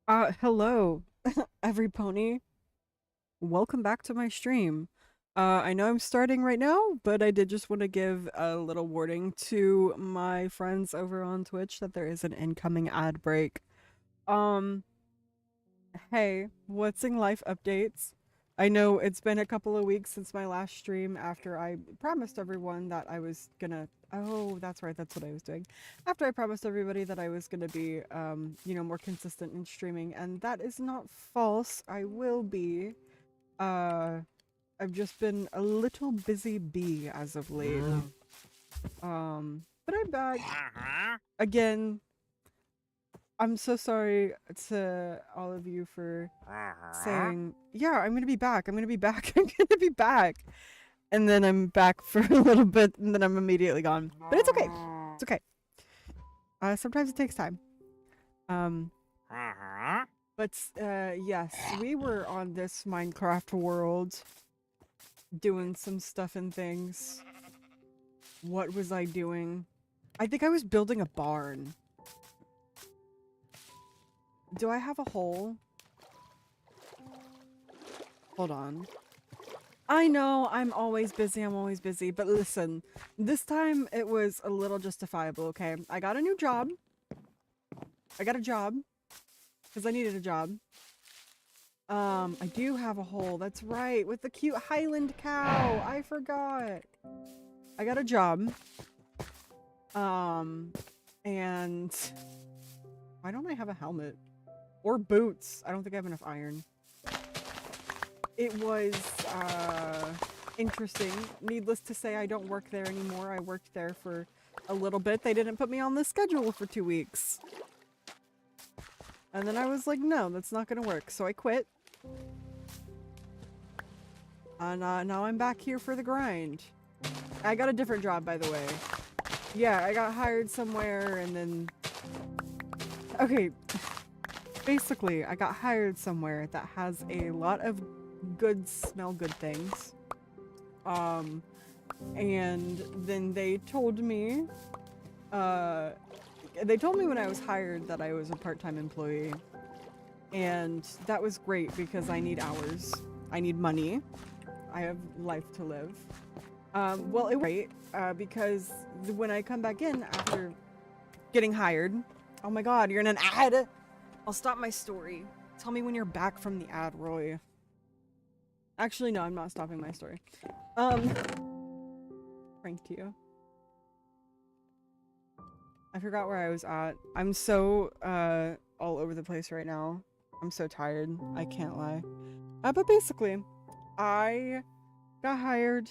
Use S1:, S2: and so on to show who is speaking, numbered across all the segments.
S1: Hello, every pony. Welcome back to my stream. I know I'm starting right now, but I did just want to give a little warning to my friends over on Twitch that there is an incoming ad break. Um, hey, what's in life updates? I know it's been a couple of weeks since my last stream after I promised everyone that I was gonna. Oh, that's right, that's what I was doing. After I promised everybody that I was gonna be, more consistent in streaming, and that is not false. I will be. Uh, I've just been a little busy bee as of late. But I'm back. Again, I'm so sorry to all of you for saying, yeah, I'm gonna be back. I'm gonna be back. I'm gonna be back. And then I'm back for a little bit and then I'm immediately gone. But it's okay. It's okay. Sometimes it takes time. Um, but yes, we were on this Minecraft world doing some stuff and things. What was I doing? I think I was building a barn. Do I have a hole? Hold on. I know, I'm always busy, but listen, this time it was a little justifiable, okay? I got a new job. I got a job. Because I needed a job. I do have a hole, that's right, with the cute Highland cow. I forgot. I got a job. And why don't I have a helmet? Or boots. I don't think I have enough iron. It was, interesting. Needless to say, I don't work there anymore. I worked there for a little bit. They didn't put me on the schedule for 2 weeks. And then I was like, no, that's not gonna work. So I quit. And now I'm back here for the grind. I got a different job, by the way. Yeah, I got hired somewhere and then... Okay. Basically, I got hired somewhere that has a lot of good smell good things. And then they told me when I was hired that I was a part-time employee. And that was great because I need hours. I need money. I have life to live. Well, it was great because when I come back in after getting hired... Oh my god, you're in an ad! I'll stop my story. Tell me when you're back from the ad, Roy. Actually, no, I'm not stopping my story. Pranked you. I forgot where I was at. I'm so, all over the place right now. I'm so tired. I can't lie. But basically, I got hired,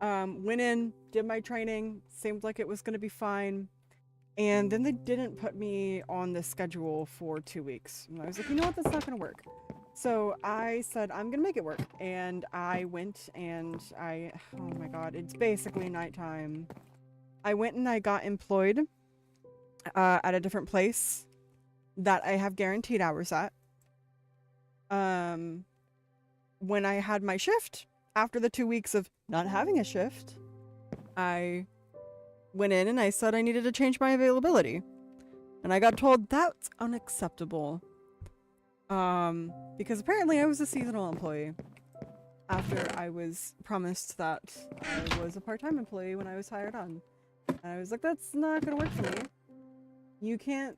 S1: went in, did my training, seemed like it was gonna be fine. And then they didn't put me on the schedule for 2 weeks. And I was like, you know what, that's not gonna work. So I said, I'm gonna make it work. And I went and oh my god, it's basically nighttime. I went and I got employed at a different place that I have guaranteed hours at. When I had my shift, after the 2 weeks of not having a shift, I went in and I said I needed to change my availability. And I got told that's unacceptable. Because apparently I was a seasonal employee after I was promised that I was a part-time employee when I was hired on. And I was like, that's not gonna work for me. You can't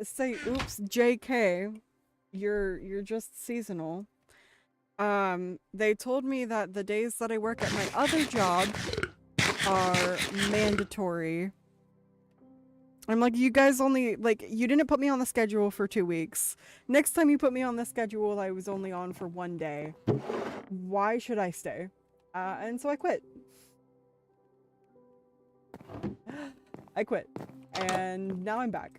S1: say, oops, JK, you're just seasonal. They told me that the days that I work at my other job are mandatory. I'm like, you guys only, like, you didn't put me on the schedule for 2 weeks. Next time you put me on the schedule, I was only on for 1 day. Why should I stay? And so I quit. I quit. And now I'm back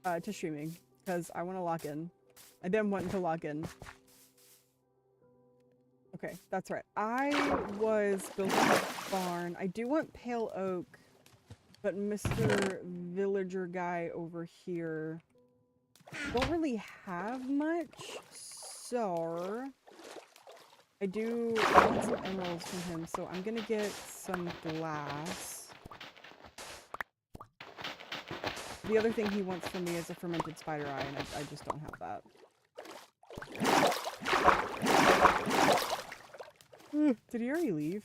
S1: to streaming because I want to lock in. I've been wanting to log in. Okay, that's right. I was building a barn. I do want pale oak, but Mr. Villager guy over here don't really have much, so I want some emeralds from him, so I'm gonna get some glass. the other thing he wants from me is a fermented spider eye, and I just don't have that. Did he already leave?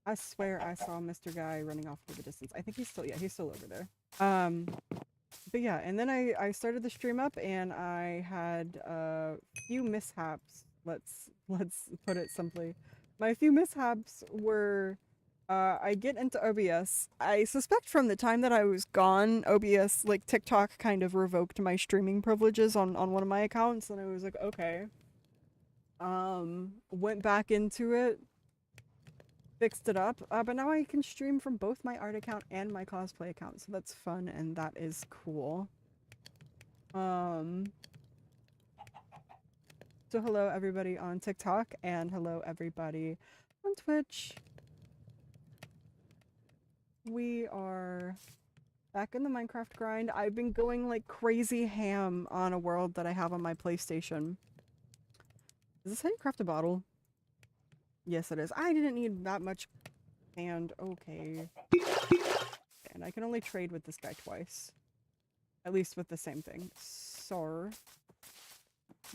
S1: I swear I saw Mr. Guy running off to the distance. I think he's still, yeah, he's still over there. But yeah, and then I started the stream up, and I had a few mishaps. Let's put it simply. My few mishaps were, I get into OBS. I suspect from the time that I was gone, OBS, like TikTok kind of revoked my streaming privileges on one of my accounts, and I was like, okay. Went back into it, fixed it up, but now I can stream from both my art account and my cosplay account, so that's fun and that is cool. So hello everybody on TikTok and hello everybody on Twitch. We are back in the Minecraft grind. I've been going like crazy ham on a world that I have on my PlayStation. Is this how you craft a bottle? Yes, it is. I didn't need that much sand. Okay. And I can only trade with this guy twice. At least with the same thing. So,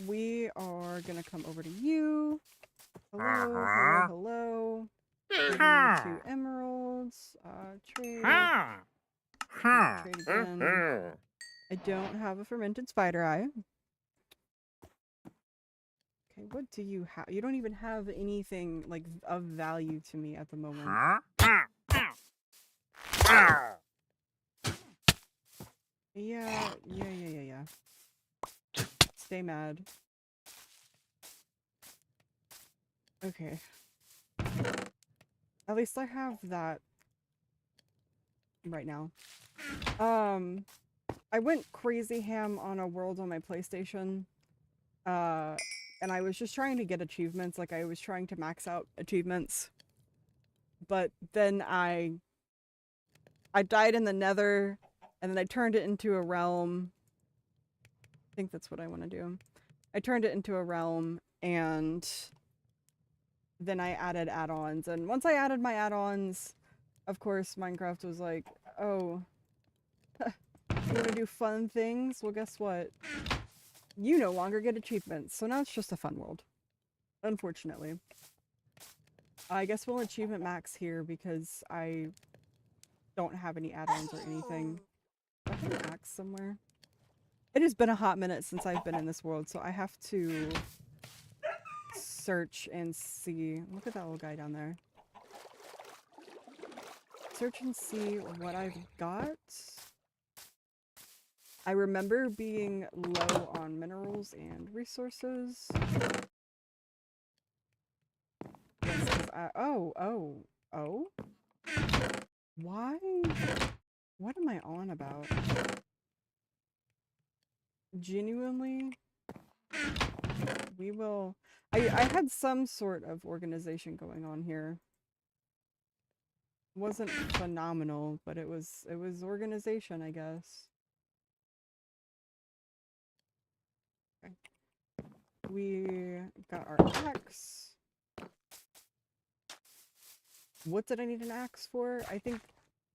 S1: we are gonna come over to you. Hello, hello, hello. 2 emeralds. Trade. Trade again. I don't have a fermented spider eye. Okay, what do you have? You don't even have anything, like, of value to me at the moment. Yeah. Stay mad. Okay. At least I have that right now. I went crazy ham on a world on my PlayStation. And I was just trying to get achievements, like I was trying to max out achievements. But then I died in the nether, and then I turned it into a realm. I think that's what I want to do. I turned it into a realm, and then I added add-ons. And once I added my add-ons, of course, Minecraft was like, oh, you want to do fun things? Well, guess what? You no longer get achievements, so now it's just a fun world. Unfortunately. I guess we'll achievement max here because I don't have any add-ons or anything. I have an axe somewhere. It has been a hot minute since I've been in this world, so I have to search and see. Look at that little guy down there. Search and see what I've got. I remember being low on minerals and resources. Yes, oh. Why? What am I on about? Genuinely? We will... I had some sort of organization going on here. Wasn't phenomenal, but it was organization, I guess. Okay. We got our axe. What did I need an axe for? I think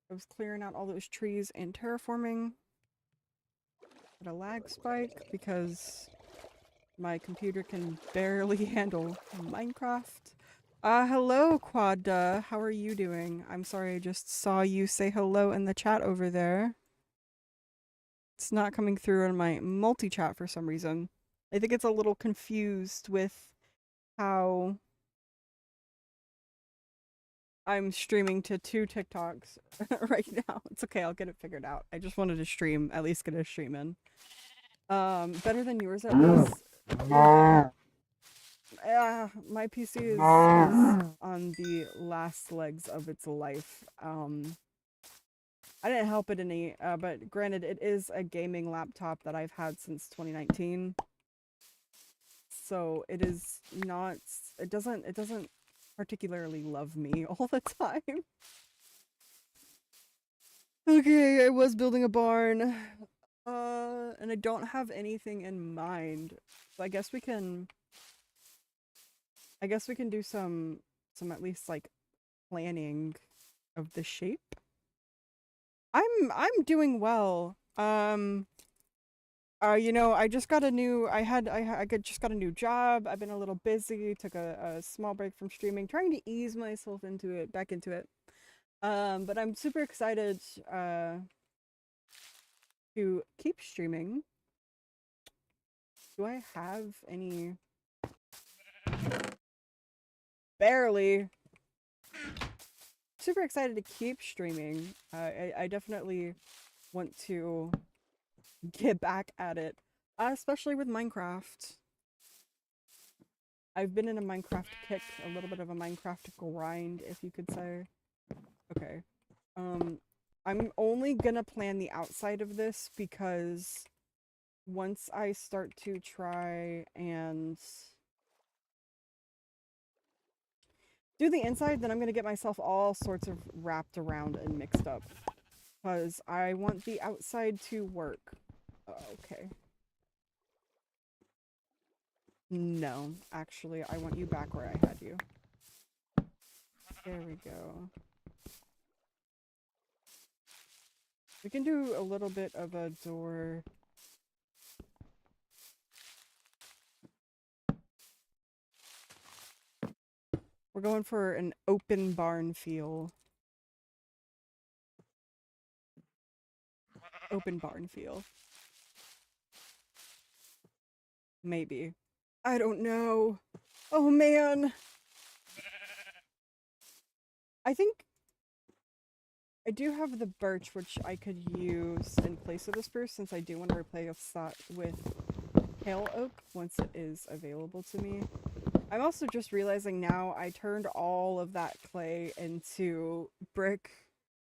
S1: I was clearing out all those trees and terraforming. Got a lag spike because my computer can barely handle Minecraft. Hello, Quadda. How are you doing? I'm sorry, I just saw you say hello in the chat over there. It's not coming through in my multi-chat for some reason. I think it's a little confused with how I'm streaming to 2 TikToks right now. It's okay, I'll get it figured out. I just wanted to stream, at least get a stream in. Better than yours at least. My PC is on the last legs of its life. I didn't help it any, but granted, it is a gaming laptop that I've had since 2019. So it is not, it doesn't particularly love me all the time. Okay, I was building a barn. And I don't have anything in mind. So I guess we can do some at least like planning of the shape. I'm doing well. You know, I just got a new. Just got a new job. I've been a little busy. Took a small break from streaming, trying to ease myself into it, back into it. But I'm super excited to keep streaming. Do I have any? Barely. Super excited to keep streaming. I definitely want to get back at it, especially with Minecraft. I've been in a Minecraft kick, a little bit of a Minecraft grind, if you could say. Okay. I'm only gonna plan the outside of this because once I start to try and do the inside, then I'm gonna get myself all sorts of wrapped around and mixed up. Because I want the outside to work. Okay. No, actually, I want you back where I had you. There we go. We can do a little bit of a door. We're going for an open barn feel. Open barn feel. Maybe. I don't know. Oh man. I think I do have the birch, which I could use in place of the spruce, since I do want to replace that with pale oak once it is available to me. I'm also just realizing now I turned all of that clay into brick.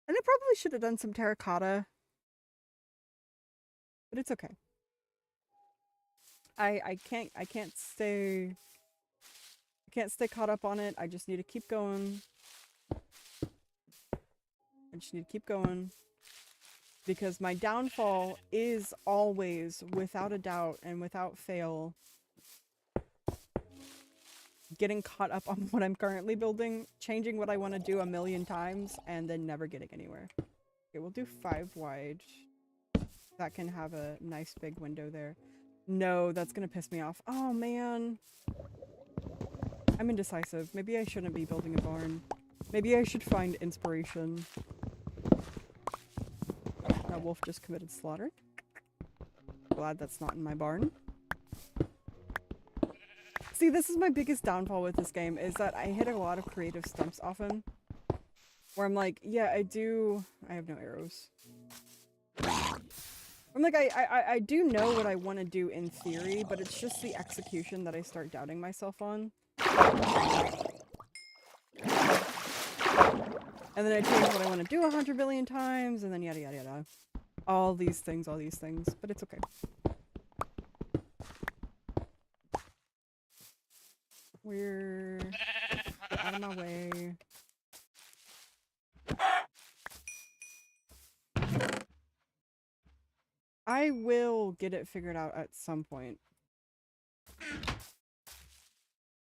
S1: And I probably should have done some terracotta. But it's okay. I can't stay caught up on it. I just need to keep going. Because my downfall is always, without a doubt and without fail, getting caught up on what I'm currently building, changing what I want to do a million times, and then never getting anywhere. Okay, we'll do 5 wide. That can have a nice big window there. No, that's gonna piss me off. Oh man. I'm indecisive. Maybe I shouldn't be building a barn. Maybe I should find inspiration. That wolf just committed slaughter. Glad that's not in my barn. See, this is my biggest downfall with this game, is that I hit a lot of creative stumps often. Where I'm like, yeah, I have no arrows. I'm like, I do know what I want to do in theory, but it's just the execution that I start doubting myself on. And then I change what I want to do 100 billion times, and then yada yada yada. All these things, but it's okay. We're out of my way. I will get it figured out at some point.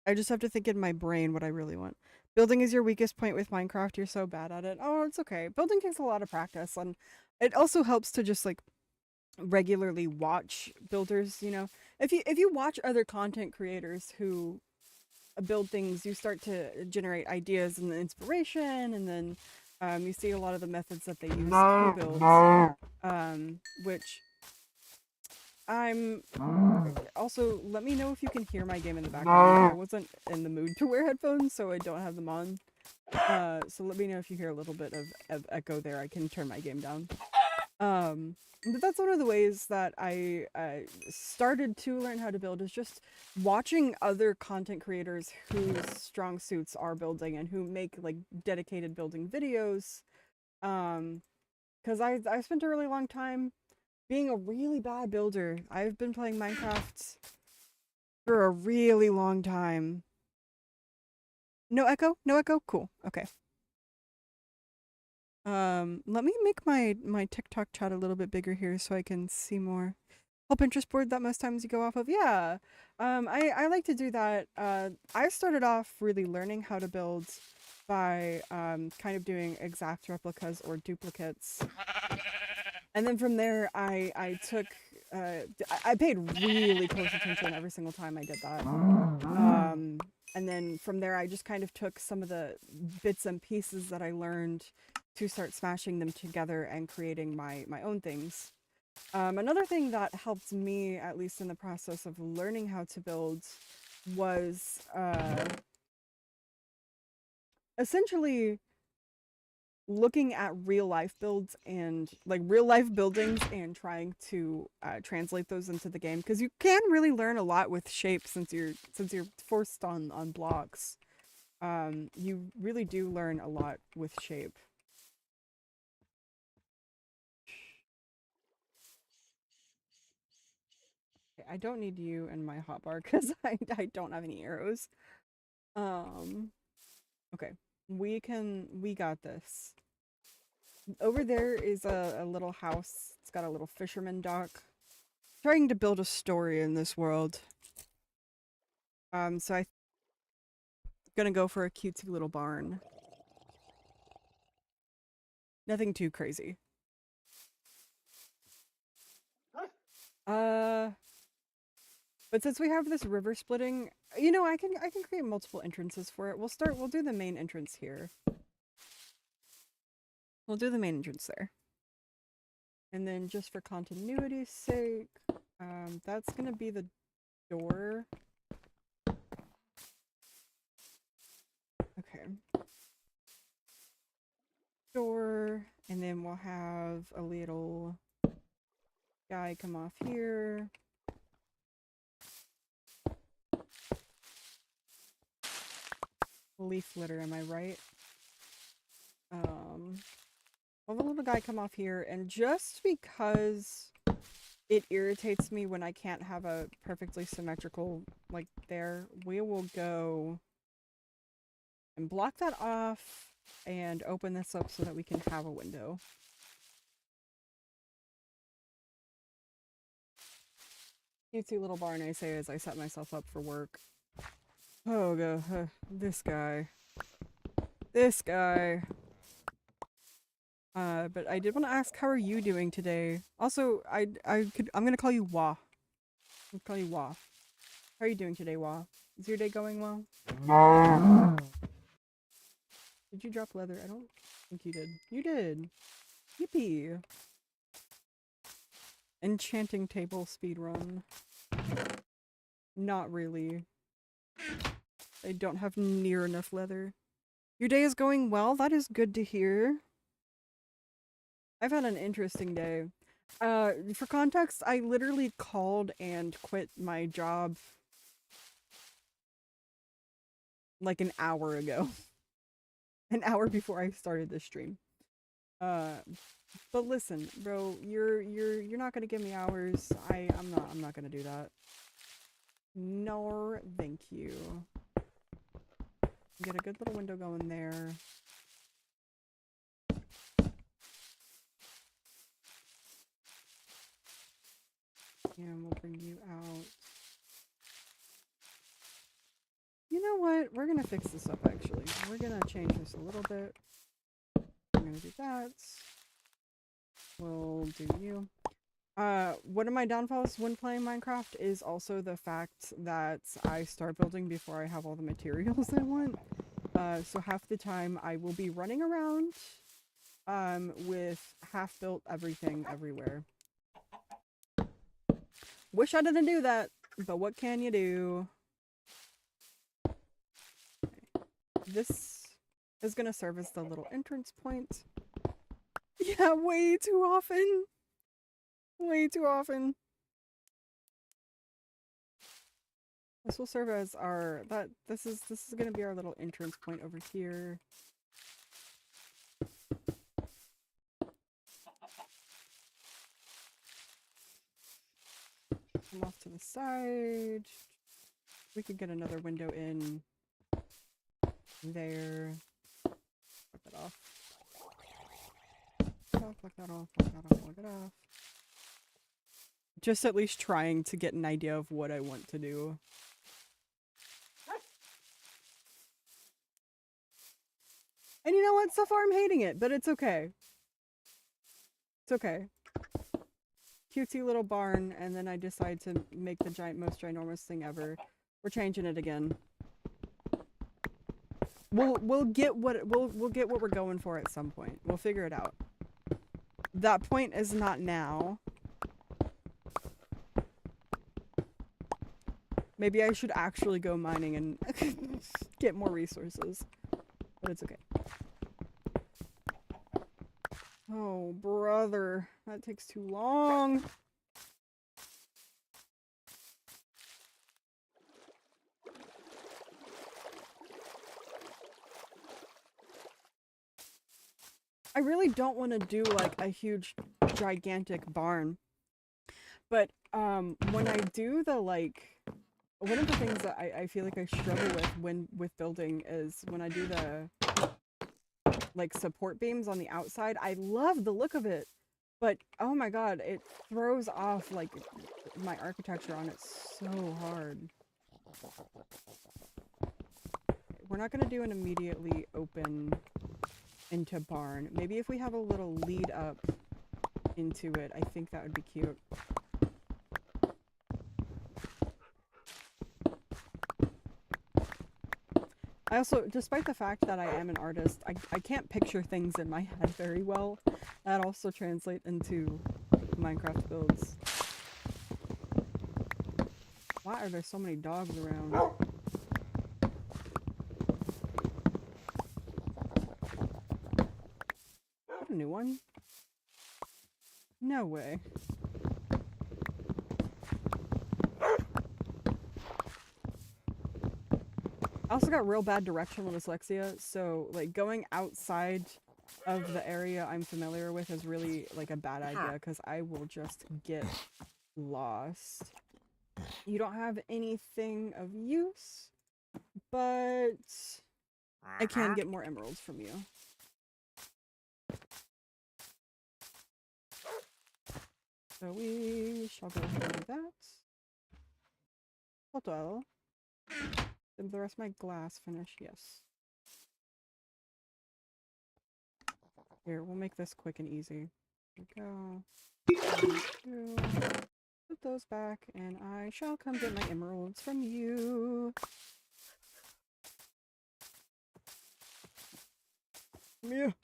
S1: I just have to think in my brain what I really want. Building is your weakest point with Minecraft. You're so bad at it. Oh, it's okay. Building takes a lot of practice, and it also helps to just like regularly watch builders, you know. If you watch other content creators who build things, you start to generate ideas and inspiration, and then you see a lot of the methods that they use to build, which I'm also, let me know if you can hear my game in the background. I wasn't in the mood to wear headphones, so I don't have them on. So let me know if you hear a little bit of echo there. I can turn my game down. But that's one of the ways that I started to learn how to build, is just watching other content creators whose strong suits are building and who make like dedicated building videos. Because I spent a really long time being a really bad builder. I've been playing Minecraft for a really long time. No echo? No echo? Cool. Okay. Let me make my TikTok chat a little bit bigger here so I can see more. Whole Pinterest board that most times you go off of? Yeah. I like to do that. I started off really learning how to build by kind of doing exact replicas or duplicates And then from there, I took, I paid really close attention every single time I did that. And then from there, I just kind of took some of the bits and pieces that I learned to start smashing them together and creating my own things. Another thing that helped me, at least in the process of learning how to build, was essentially looking at real life builds and like real life buildings and trying to translate those into the game, because you can really learn a lot with shape since you're forced on blocks. You really do learn a lot with shape. Okay, I don't need you in my hotbar because I don't have any arrows. Um, okay, we got this. Over there is a little house. It's got a little fisherman dock. Trying to build a story in this world. So I'm gonna go for a cutesy little barn. Nothing too crazy. Uh, but since we have this river splitting, you know, I can create multiple entrances for it. We'll do the main entrance here. We'll do the main entrance there. And then just for continuity's sake, that's gonna be the door. Okay. Door, and then we'll have a little guy come off here. Leaf litter, am I right? We'll have a little guy come off here, and just because it irritates me when I can't have a perfectly symmetrical, like, there, we will go and block that off and open this up so that we can have a window. Cutesy little barn, I say as I set myself up for work. Oh god, this guy. This guy. But I did want to ask, how are you doing today? Also, I'm gonna call you Wah. I'll call you Wah. How are you doing today, Wah? Is your day going well? Did you drop leather? I don't think you did. You did. Yippee. Enchanting table speedrun. Not really. I don't have near enough leather. Your day is going well? That is good to hear. I've had an interesting day. For context, I literally called and quit my job like an hour ago. An hour before I started this stream. But listen, bro, you're not gonna give me hours. I'm not gonna do that. No, thank you. Get a good little window going there. And we'll bring you out. You know what? We're gonna fix this up actually. We're gonna change this a little bit. I'm gonna do that. We'll do you. One of my downfalls when playing Minecraft is also the fact that I start building before I have all the materials I want. So half the time I will be running around with half-built everything everywhere. Wish I didn't do that, but what can you do? Okay. This is gonna serve as the little entrance point. Yeah, way too often. Way too often. This will serve as our this is gonna be our little entrance point over here. Come off to the side. We could get another window in there. Fuck that off. Fuck that off, fuck that off, fuck it off. Just at least trying to get an idea of what I want to do. And you know what? So far I'm hating it, but it's okay. It's okay. cutesy little barn, and then I decide to make the most ginormous thing ever. We're changing it again. We'll get what we're going for at some point. We'll figure it out. That point is not now. Maybe I should actually go mining and get more resources. But it's okay. Oh, brother. That takes too long. I really don't want to do like a huge, gigantic barn. But when I do the like, one of the things that I feel like I struggle with building is when I do the like support beams on the outside. I love the look of it, but oh my god, it throws off like my architecture on it so hard. We're not gonna do an immediately open into barn. Maybe if we have a little lead up into it, I think that would be cute. I also, despite the fact that I am an artist, I can't picture things in my head very well. That also translates into Minecraft builds. Why are there so many dogs around? What a new one? No way. I also got real bad directional dyslexia, so like going outside of the area I'm familiar with is really like a bad idea because I will just get lost. You don't have anything of use, but I can get more emeralds from you. So we shall go ahead and do that. Total. Did the rest of my glass finish? Yes. Here, we'll make this quick and easy. There we go. 1, 2. Put those back, and I shall come get my emeralds from you. Come here.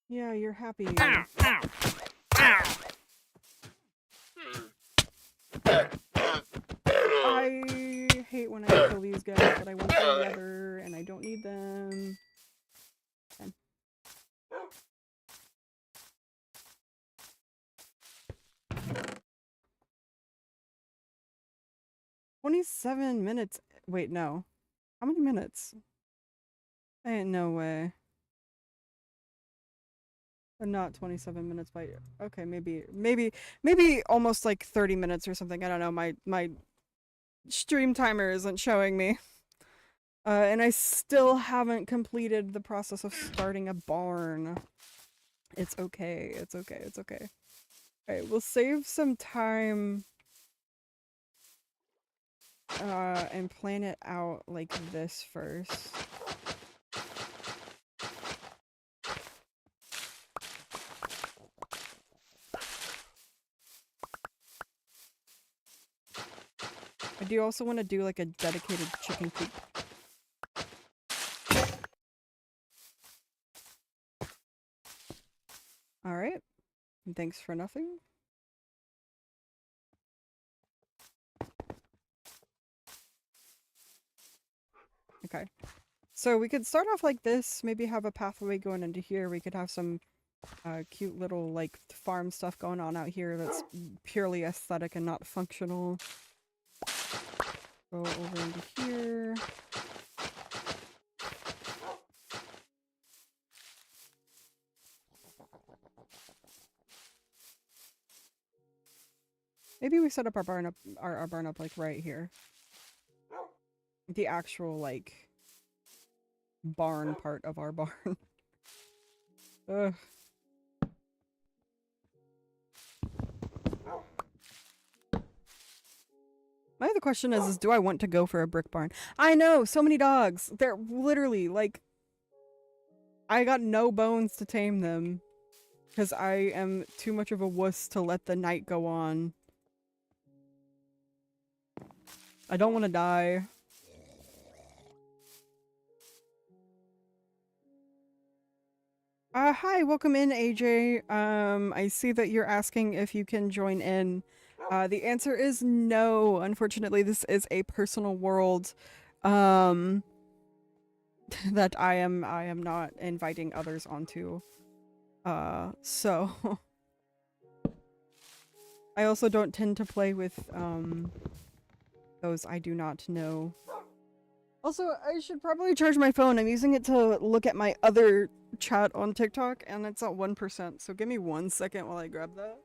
S1: Yeah, you're happy. I hate when I kill these guys, but I want the leather, and I don't need them. 27 minutes. Wait, no. How many minutes? Ain't no way. But not 27 minutes by. Okay, maybe almost like 30 minutes or something. I don't know. My stream timer isn't showing me. And I still haven't completed the process of starting a barn. It's okay. It's okay. It's okay. Alright, we'll save some time and plan it out like this first. I do also want to do like a dedicated chicken coop. Alright. Thanks for nothing. Okay. So we could start off like this, maybe have a pathway going into here. We could have some cute little like farm stuff going on out here that's purely aesthetic and not functional. Go over into here. Maybe we set up our barn up, our barn up like right here. The actual like barn part of our barn. Ugh. My other question is do I want to go for a brick barn? I know, so many dogs. They're literally like I got no bones to tame them. Because I am too much of a wuss to let the night go on. I don't want to die. Hi, welcome in, AJ. I see that you're asking if you can join in. The answer is no. Unfortunately, this is a personal world, that I am not inviting others onto. So I also don't tend to play with, those I do not know. Also, I should probably charge my phone. I'm using it to look at my other chat on TikTok, and it's at 1%, so give me 1 second while I grab that.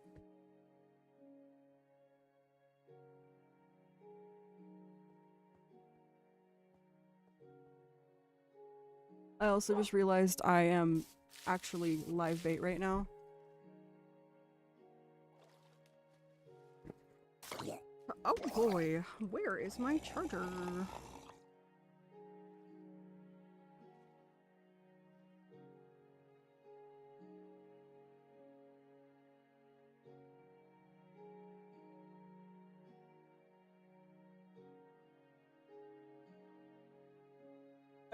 S1: I also just realized I am actually live bait right now. Oh boy, where is my charger?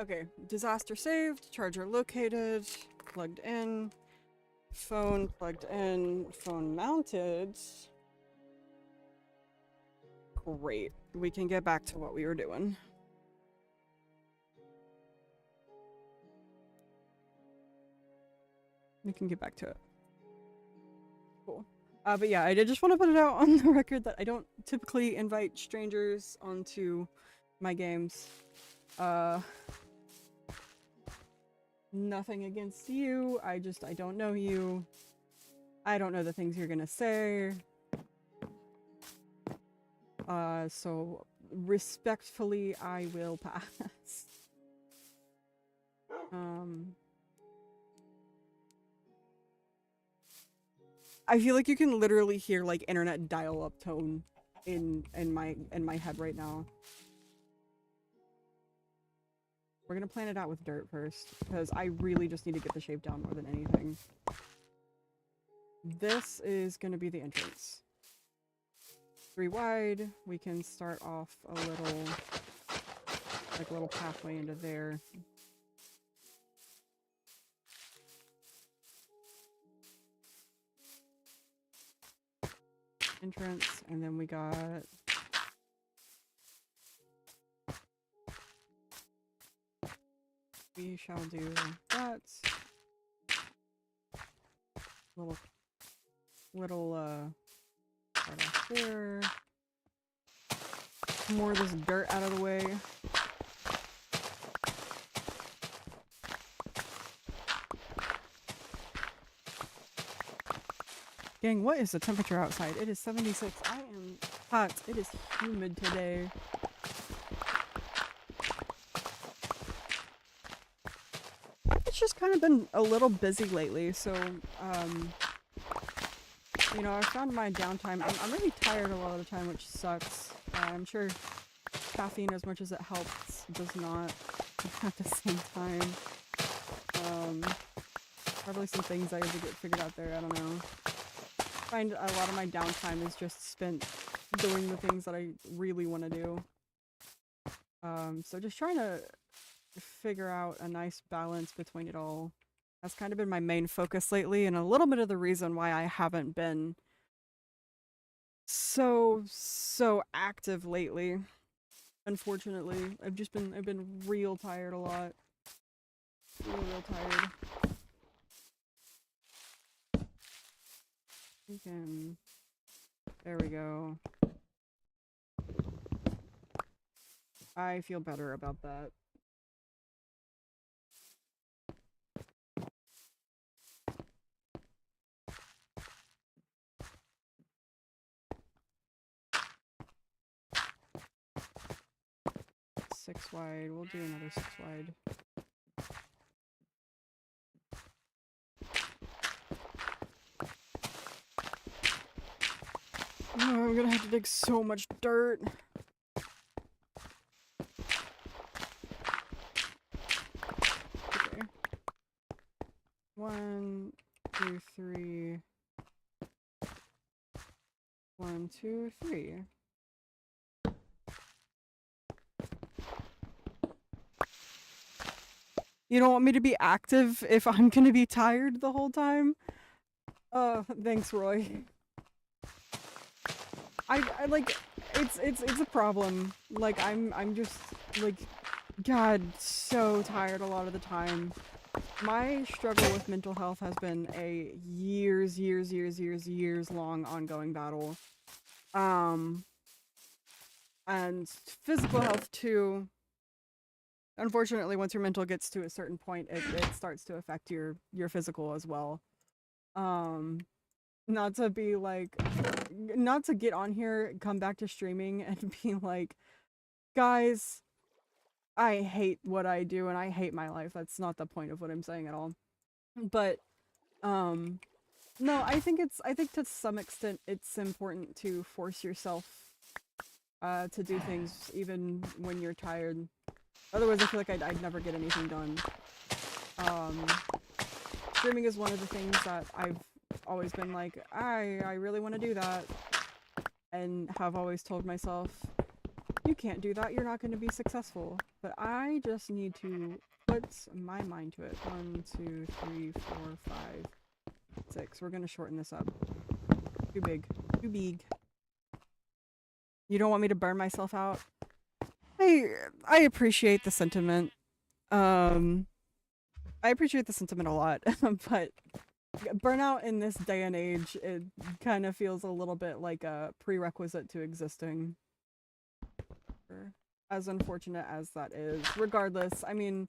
S1: Okay, disaster saved, charger located, plugged in, phone plugged in, phone mounted. Great, we can get back to what we were doing. We can get back to it. Cool. But yeah, I did just want to put it out on the record that I don't typically invite strangers onto my games. Nothing against you, I don't know you. I don't know the things you're gonna say. So respectfully, I will pass. I feel like you can literally hear like internet dial-up tone in my head right now. We're gonna plan it out with dirt first, because I really just need to get the shape down more than anything. This is gonna be the entrance. 3 wide, we can start off a little, like a little pathway into there. Entrance, and then we got we shall do that. Little right off there. More of this dirt out of the way. Gang, what is the temperature outside? It is 76. I am hot. It is humid today. It's just kind of been a little busy lately, so, you know, I found my downtime. I'm really tired a lot of the time, which sucks. I'm sure caffeine, as much as it helps, does not at the same time. Probably some things I need to get figured out there, I don't know. I find a lot of my downtime is just spent doing the things that I really want to do. So just trying to figure out a nice balance between it all. That's kind of been my main focus lately, and a little bit of the reason why I haven't been so active lately. Unfortunately, I've been real tired a lot. Real tired. There we go. I feel better about that. Six wide. We'll do another 6 wide. Oh, I'm gonna have to dig so much dirt. Okay. 1, 2, 3. 1, 2, 3. You don't want me to be active if I'm gonna be tired the whole time? Thanks, Roy. I like it's a problem. Like I'm just like God, so tired a lot of the time. My struggle with mental health has been a years long ongoing battle. And physical health too. Unfortunately, once your mental gets to a certain point, it starts to affect your physical as well. Not to be like, not to get on here, come back to streaming and be like, guys, I hate what I do and I hate my life. That's not the point of what I'm saying at all. But, no, I think to some extent it's important to force yourself, to do things even when you're tired. Otherwise, I feel like I'd never get anything done. Streaming is one of the things that I've always been like, I really want to do that. And have always told myself, you can't do that, you're not going to be successful. But I just need to put my mind to it. 1, 2, 3, 4, 5, 6. We're going to shorten this up. Too big. Too big. You don't want me to burn myself out? I appreciate the sentiment. I appreciate the sentiment a lot, but burnout in this day and age, it kind of feels a little bit like a prerequisite to existing. As unfortunate as that is. Regardless, I mean,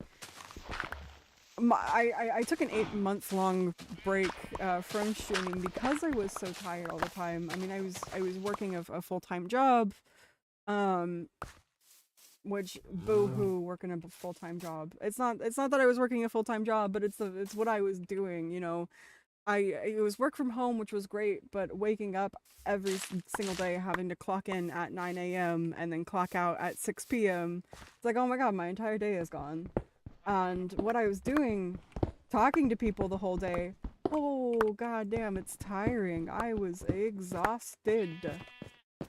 S1: I took an 8-month-long break from streaming because I was so tired all the time. I mean, I was working a full-time job, which boo-hoo, working a full-time job. It's not that I was working a full-time job, but it's what I was doing, you know. It was work from home, which was great, but waking up every single day having to clock in at 9 a.m. and then clock out at 6 p.m. It's like, oh my god, my entire day is gone. And what I was doing, talking to people the whole day, oh god damn, it's tiring. I was exhausted.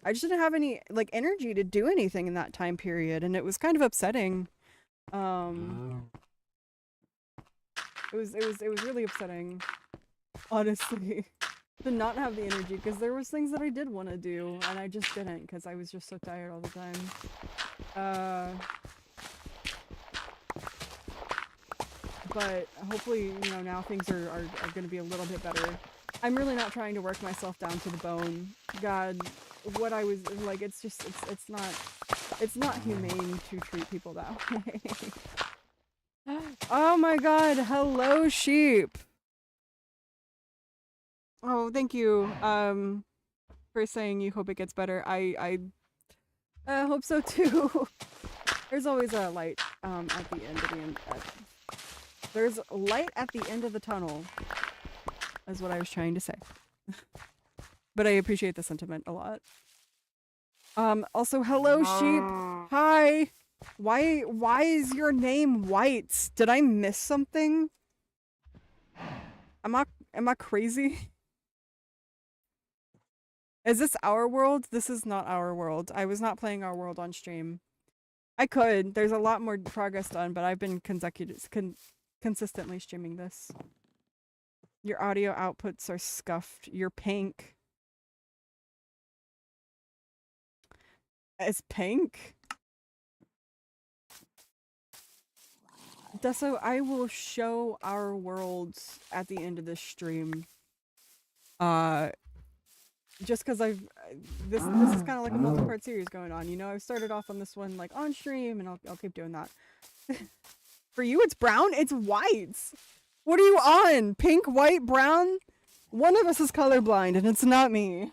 S1: I just didn't have any like energy to do anything in that time period, and it was kind of upsetting. It was really upsetting, honestly, to not have the energy, because there was things that I did want to do and I just didn't because I was just so tired all the time. But hopefully, you know, now things are going to be a little bit better. I'm really not trying to work myself down to the bone. God, what I was like, it's just, it's not humane to treat people that way. Oh my god, hello sheep! Oh, thank you, for saying you hope it gets better. I hope so too. There's always a light, at the end there's light at the end of the tunnel, is what I was trying to say. But I appreciate the sentiment a lot. Also, hello sheep! Hi! Why is your name White? Did I miss something? Am I crazy? Is this our world? This is not our world. I was not playing our world on stream. I could. There's a lot more progress done, but I've been consistently streaming this. Your audio outputs are scuffed. You're pink. It's pink? Deso, I will show our worlds at the end of this stream. Just because this is kind of like a multi-part series going on, you know? I've started off on this one like on stream, and I'll keep doing that. For you, it's brown? It's white! What are you on? Pink, white, brown? One of us is colorblind, and it's not me.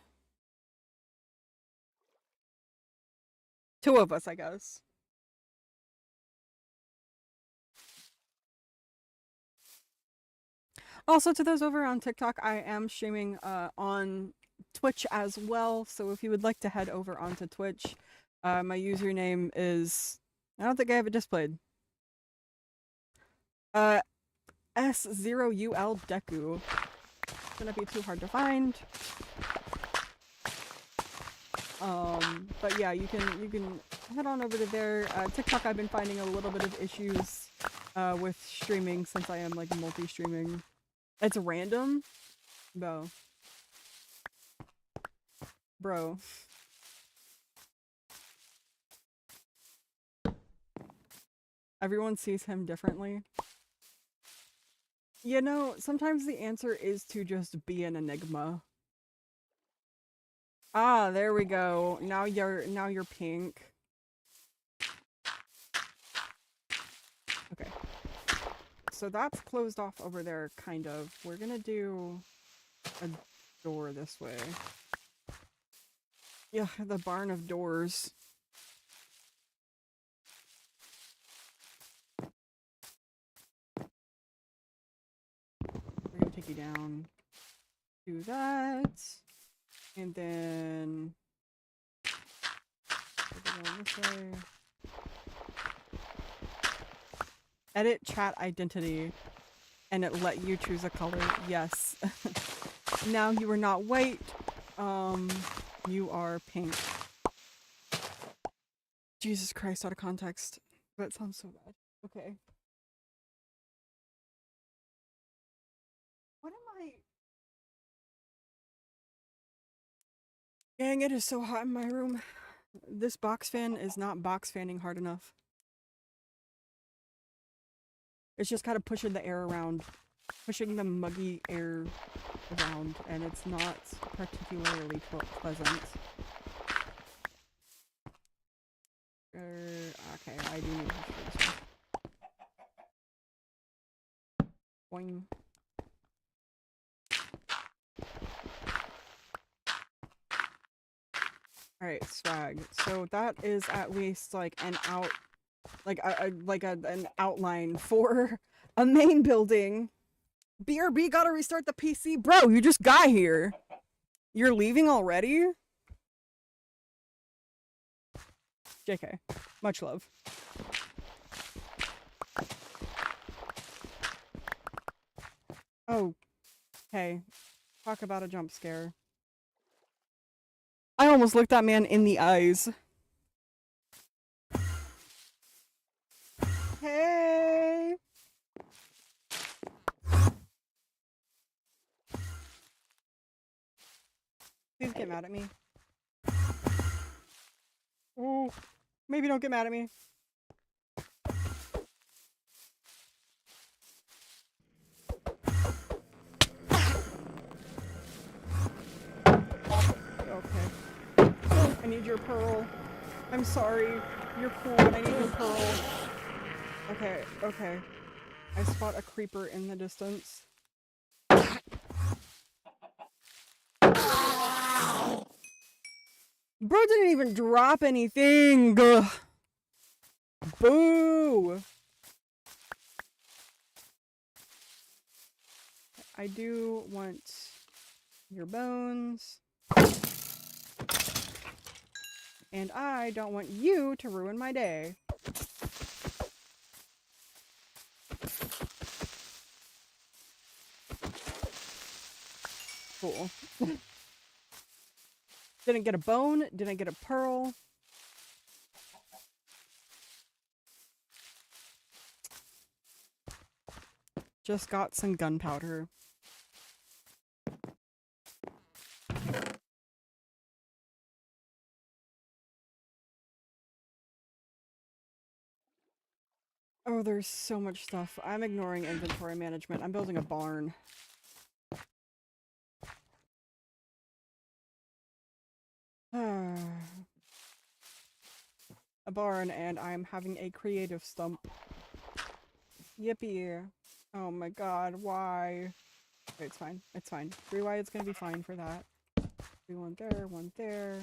S1: Two of us, I guess. Also, to those over on TikTok, I am streaming on Twitch as well, so if you would like to head over onto Twitch, my username is... I don't think I have it displayed. S0UL Deku. Shouldn't be too hard to find. But yeah, you can head on over to there. TikTok, I've been finding a little bit of issues with streaming since I am like multi-streaming. It's random, bro. Everyone sees him differently. You know, sometimes the answer is to just be an enigma. Ah, there we go. Now you're pink. Okay. So that's closed off over there, kind of. We're gonna do a door this way. Yeah, the barn of doors. We're gonna take you down. Do that. And then this way. Edit chat identity. And it let you choose a color. Yes. Now you are not white. You are pink. Jesus Christ, out of context. That sounds so bad. Okay. What am I? Dang, it is so hot in my room. This box fan is not box fanning hard enough. It's just kind of pushing the air around. Pushing the muggy air around, and it's not particularly pleasant. Okay, I do need to push this one. Boing. Alright, swag. So that is at least like an an outline for a main building. BRB gotta restart the PC. Bro, you just got here. You're leaving already? JK. Much love. Oh. Hey. Talk about a jump scare. I almost looked that man in the eyes. Hey! Please get mad at me. Oh, maybe don't get mad at me. Okay. I need your pearl. I'm sorry. You're cool, but I need your pearl. Okay, okay. I spot a creeper in the distance. Bro didn't even drop anything! Ugh. Boo! I do want your bones. And I don't want you to ruin my day. Cool. Didn't get a bone, didn't get a pearl. Just got some gunpowder. Oh, there's so much stuff. I'm ignoring inventory management. I'm building a barn. A barn, and I'm having a creative stump. Yippee. Oh my god, why? Okay, it's fine. It's fine. 3Y is gonna be fine for that. 1 there, 1 there.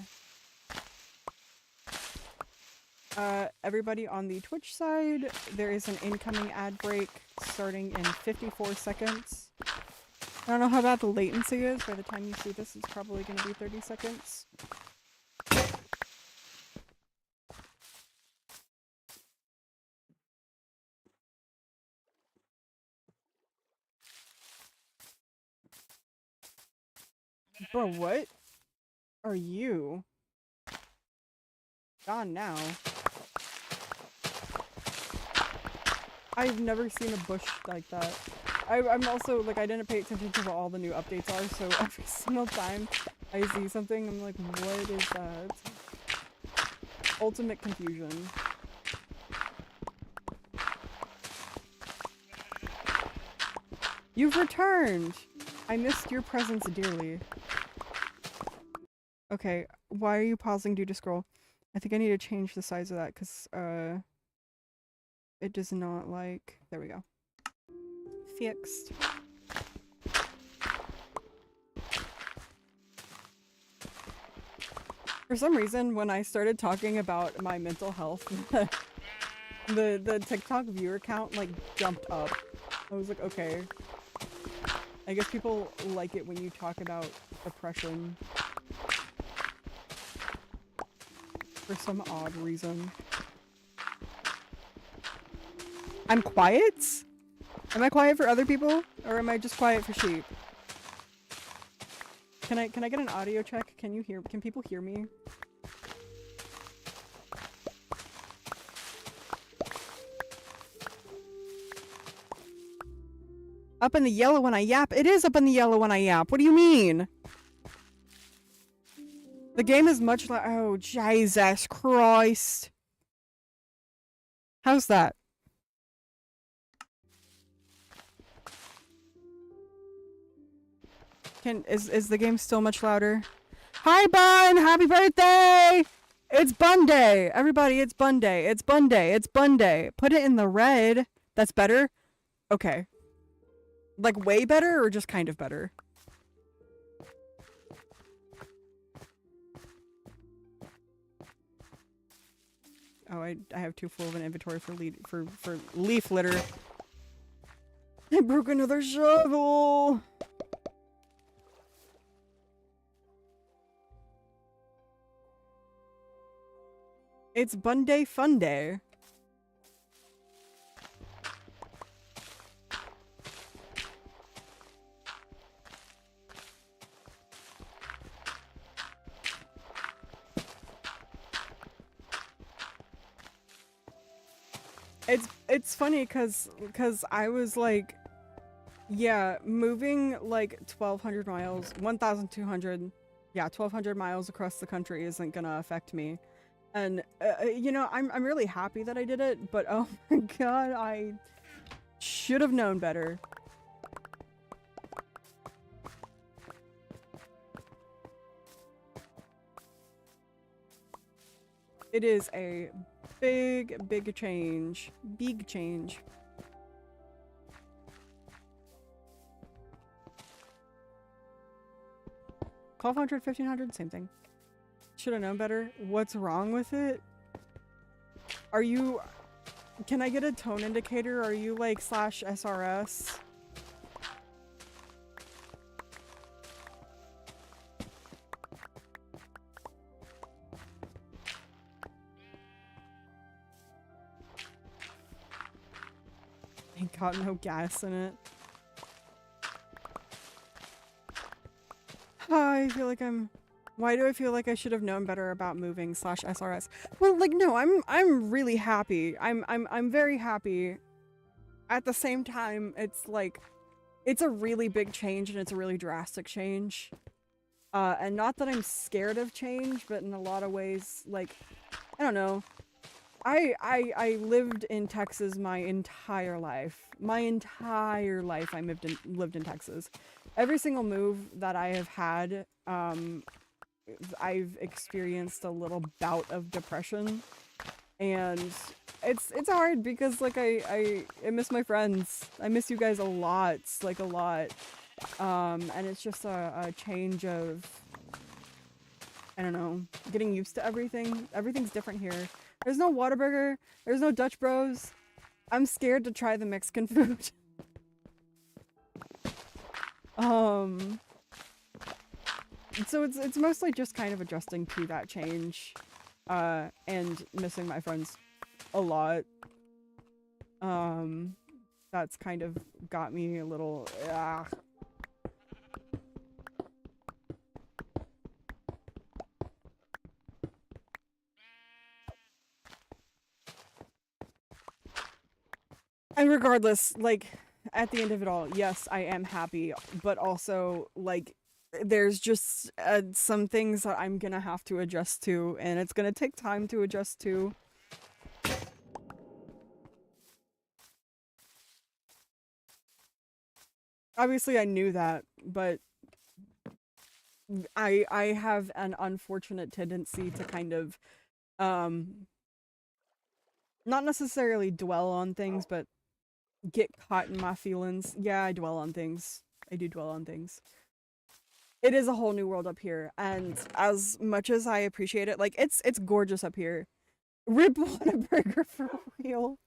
S1: Everybody on the Twitch side, there is an incoming ad break starting in 54 seconds. I don't know how bad the latency is. By the time you see this, it's probably going to be 30 seconds. Bro, what are you? Gone now. I've never seen a bush like that. I'm also, like, I didn't pay attention to what all the new updates are, so every single time I see something, I'm like, what is that? Ultimate confusion. You've returned! I missed your presence dearly. Okay, why are you pausing due to scroll? I think I need to change the size of that, because, it does not like... There we go. Fixed. For some reason, when I started talking about my mental health, the TikTok viewer count, like, jumped up. I was like, okay. I guess people like it when you talk about depression. For some odd reason. I'm quiet? Am I quiet for other people? Or am I just quiet for sheep? Can I get an audio check? Can people hear me? Up in the yellow when I yap? It is up in the yellow when I yap. What do you mean? The game is much like— oh, Jesus Christ. How's that? Is the game still much louder? Hi, Bun! Happy birthday! It's Bun Day! Everybody, it's Bun Day. It's Bun Day. It's Bun Day. Put it in the red. That's better? Okay. Like, way better or just kind of better? Oh, I have too full of an inventory for leaf litter. I broke another shovel! It's Bun Day Fun Day. It's funny cause I was like, yeah, moving like 1,200 miles, 1,200, yeah, 1,200 miles across the country isn't gonna affect me. And, you know, I'm really happy that I did it, but oh my god, I should have known better. It is a big change. Big change. $1,200, $1,500, same thing. Should have known better. What's wrong with it? Are you... Can I get a tone indicator? Are you like /SRS? Ain't got no gas in it. I feel like I'm... Why do I feel like I should have known better about moving /SRS? Well, like, no, I'm really happy. I'm very happy. At the same time, it's like, it's a really big change and it's a really drastic change. And not that I'm scared of change, but in a lot of ways, like, I don't know. I lived in Texas my entire life. My entire life I lived in Texas. Every single move that I have had, I've experienced a little bout of depression, and it's hard because like I miss my friends. I miss you guys a lot, like a lot. And it's just a change of, I don't know, getting used to everything. Everything's different here. There's no Whataburger. There's no Dutch Bros. I'm scared to try the Mexican food. So it's mostly just kind of adjusting to that change, and missing my friends a lot. That's kind of got me a little, And regardless, like, at the end of it all, yes, I am happy, but also, like, there's just some things that I'm gonna have to adjust to, and it's gonna take time to adjust to. Obviously, I knew that, but I have an unfortunate tendency to kind of, um, not necessarily dwell on things, but get caught in my feelings. Yeah, I dwell on things. I do dwell on things. It is a whole new world up here, and as much as I appreciate it, like it's gorgeous up here. Rip Whataburger for real.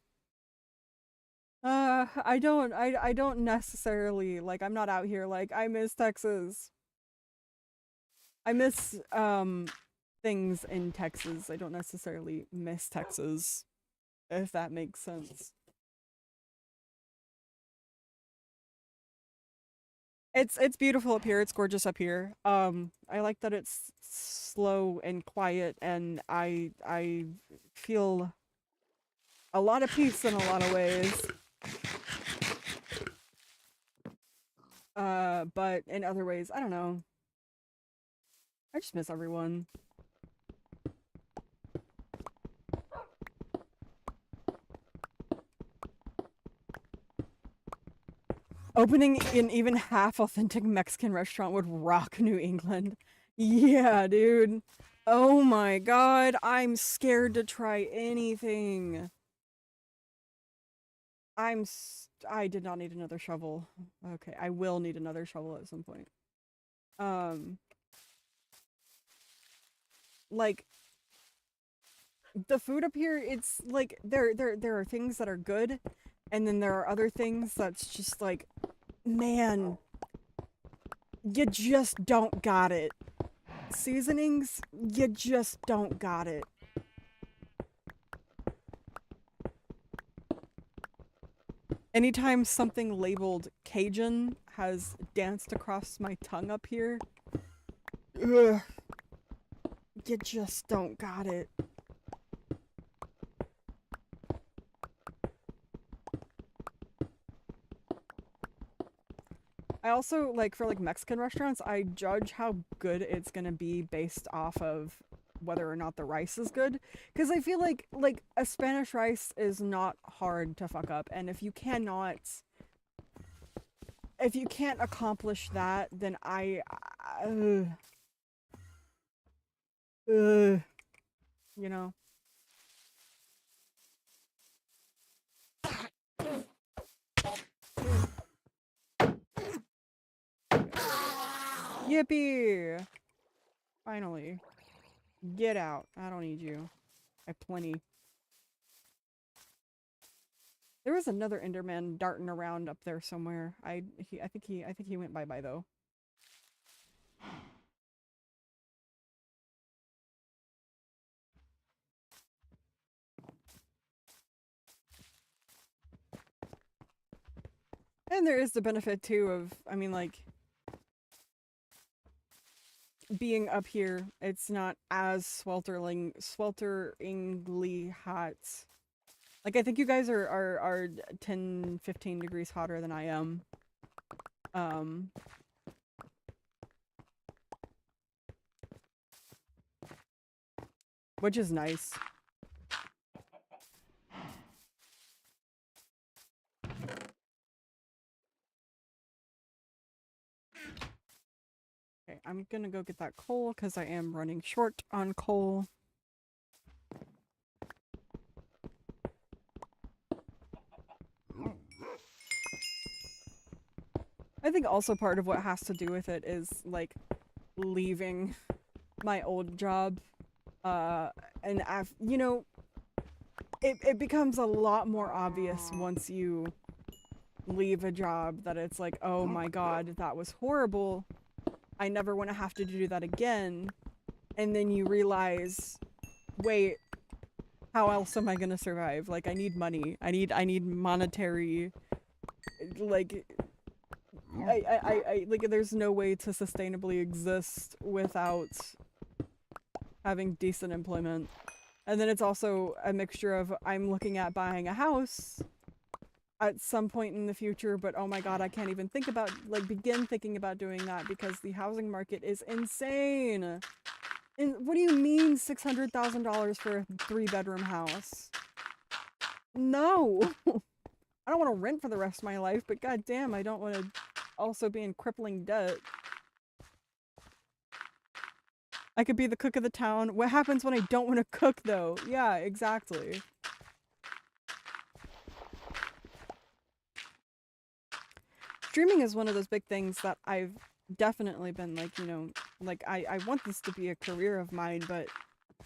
S1: I don't necessarily like I'm not out here like I miss Texas. I miss things in Texas. I don't necessarily miss Texas, if that makes sense. It's beautiful up here. It's gorgeous up here. I like that it's slow and quiet, and I feel a lot of peace in a lot of ways. But in other ways, I don't know. I just miss everyone. Opening an even half authentic Mexican restaurant would rock New England. Yeah, dude. Oh my god, I'm scared to try anything. I did not need another shovel. Okay, I will need another shovel at some point. Um, like the food up here, it's like there are things that are good, and then there are other things that's just like, man, you just don't got it. Seasonings, you just don't got it. Anytime something labeled Cajun has danced across my tongue up here, ugh, you just don't got it. I also, like, for, like, Mexican restaurants, I judge how good it's gonna be based off of whether or not the rice is good. Because I feel like, a Spanish rice is not hard to fuck up, and if you can't accomplish that, then ugh, you know? Yippee! Finally. Get out. I don't need you. I have plenty. There was another Enderman darting around up there somewhere. I think he went bye-bye though. And there is the benefit too of, I mean, like, being up here, it's not as swelteringly hot. Like, I think you guys are 10, 15 degrees hotter than I am. Um, which is nice. Okay, I'm gonna go get that coal because I am running short on coal. I think also part of what has to do with it is, like, leaving my old job. And you know, it becomes a lot more obvious once you leave a job that it's like, oh my god, that was horrible. I never want to have to do that again. And then you realize, wait, how else am I gonna survive? Like, I need money. I need monetary, like, I like, there's no way to sustainably exist without having decent employment. And then it's also a mixture of I'm looking at buying a house, at some point in the future, but oh my god, I can't even think about, like, begin thinking about doing that because the housing market is insane. And what do you mean $600,000 for a 3-bedroom house? No! I don't want to rent for the rest of my life, but goddamn, I don't want to also be in crippling debt. I could be the cook of the town. What happens when I don't want to cook, though? Yeah, exactly. Streaming is one of those big things that I've definitely been like, you know, like I want this to be a career of mine, but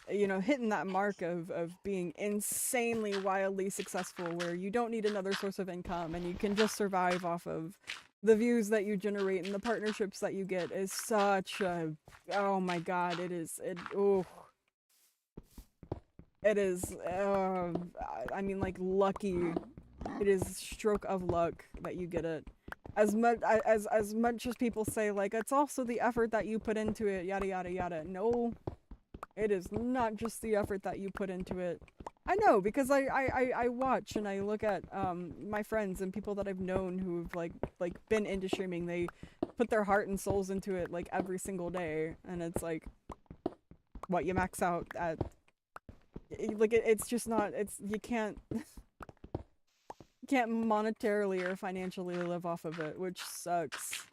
S1: you know, hitting that mark of being insanely wildly successful where you don't need another source of income and you can just survive off of the views that you generate and the partnerships that you get is such a, oh my god, it is, it is, I mean, like, lucky. It is stroke of luck that you get it. As much as people say, like, it's also the effort that you put into it, yada yada yada. No, it is not just the effort that you put into it. I know, because I watch and I look at my friends and people that I've known who've like been into streaming. They put their heart and souls into it like every single day, and it's like, what, you max out at, like, it's just not, it's, you can't monetarily or financially live off of it, which sucks.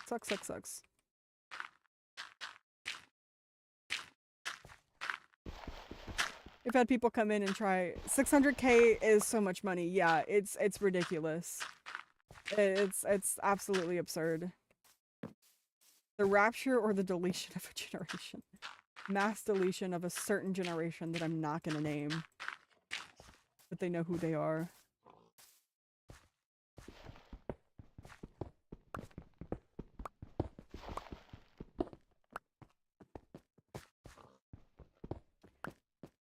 S1: Sucks. We've had people come in and try. 600K is so much money. Yeah, it's ridiculous. It's absolutely absurd. The rapture or the deletion of a generation. Mass deletion of a certain generation that I'm not gonna name. But they know who they are.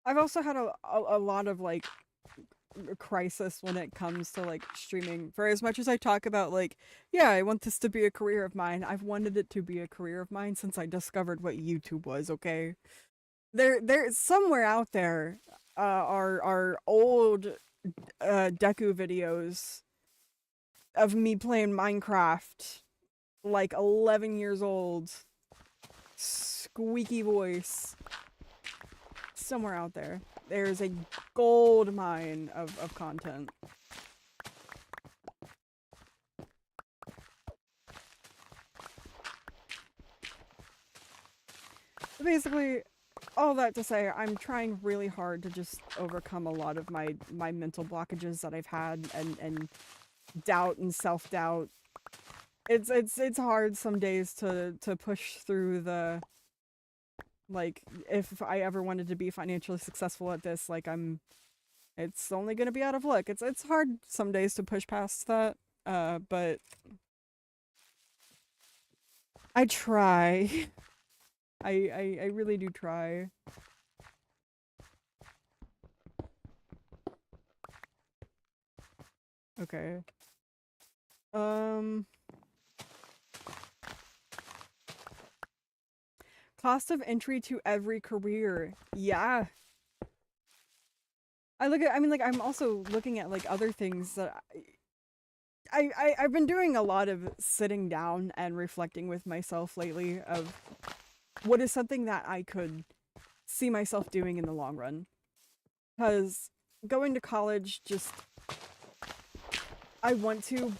S1: I've also had a lot of like crisis when it comes to like streaming. For as much as I talk about like, yeah, I want this to be a career of mine, I've wanted it to be a career of mine since I discovered what YouTube was. Okay, there's somewhere out there are old Deku videos of me playing Minecraft, like 11 years old, squeaky voice. Somewhere out there, there's a gold mine of content. Basically, all that to say, I'm trying really hard to just overcome a lot of my mental blockages that I've had and doubt and self-doubt. It's hard some days to push through the, like, if I ever wanted to be financially successful at this, like, it's only gonna be out of luck. It's hard some days to push past that, but I try. I really do try. Okay. Cost of entry to every career. Yeah. I mean, like, I'm also looking at, like, other things that I've been doing a lot of sitting down and reflecting with myself lately of what is something that I could see myself doing in the long run. Because going to college, just, I want to,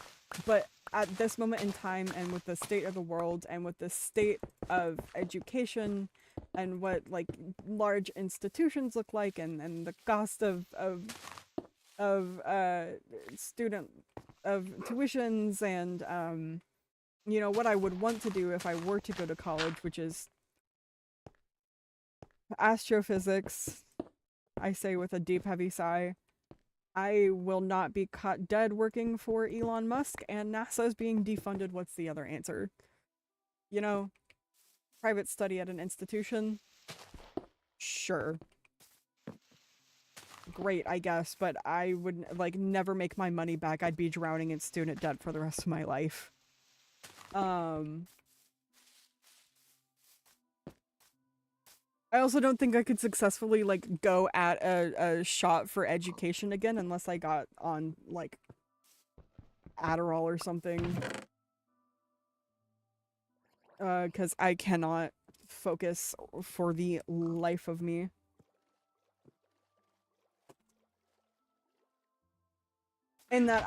S1: but at this moment in time and with the state of the world and with the state of education and what, like, large institutions look like and the cost of student of tuitions and you know, what I would want to do if I were to go to college, which is astrophysics, I say with a deep heavy sigh. I will not be caught dead working for Elon Musk, and NASA's being defunded. What's the other answer? You know, private study at an institution? Sure. Great, I guess, but I would, like, never make my money back. I'd be drowning in student debt for the rest of my life. I also don't think I could successfully, like, go at a shot for education again unless I got on, like, Adderall or something. Because I cannot focus for the life of me. And that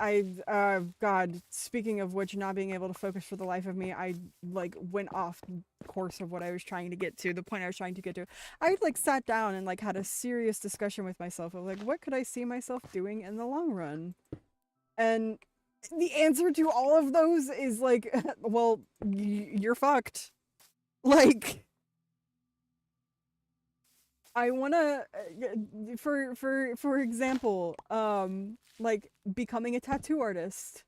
S1: God, speaking of which, not being able to focus for the life of me, I, like, went off course of what I was trying to get to, the point I was trying to get to. I, like, sat down and, like, had a serious discussion with myself of, like, what could I see myself doing in the long run? And the answer to all of those is, like, well, you're fucked. Like... I wanna, for example, like, becoming a tattoo artist.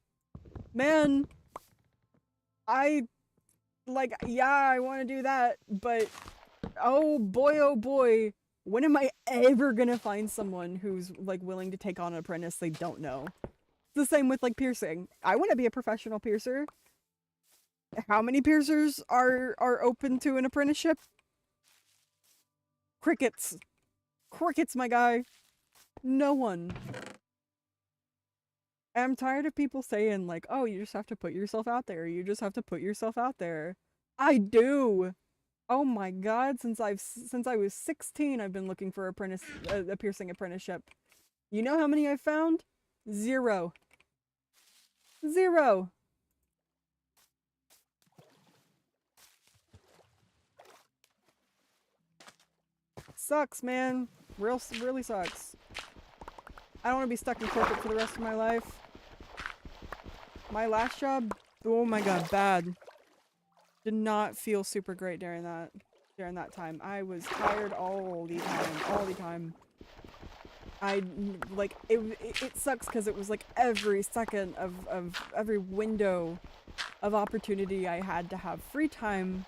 S1: Man, like, yeah, I wanna do that, but oh boy, when am I ever gonna find someone who's, like, willing to take on an apprentice they don't know? It's the same with, like, piercing. I wanna be a professional piercer. How many piercers are open to an apprenticeship? Crickets. Crickets, my guy. No one. I'm tired of people saying, like, oh, you just have to put yourself out there. You just have to put yourself out there. I do. Oh my god, since I was 16, I've been looking for a piercing apprenticeship. You know how many I've found? 0. 0. Sucks, man. Really sucks. I don't want to be stuck in corporate for the rest of my life. My last job, oh my god, bad. Did not feel super great during that time. I was tired all the time. Like, it sucks because it was like every second of every window of opportunity I had to have free time,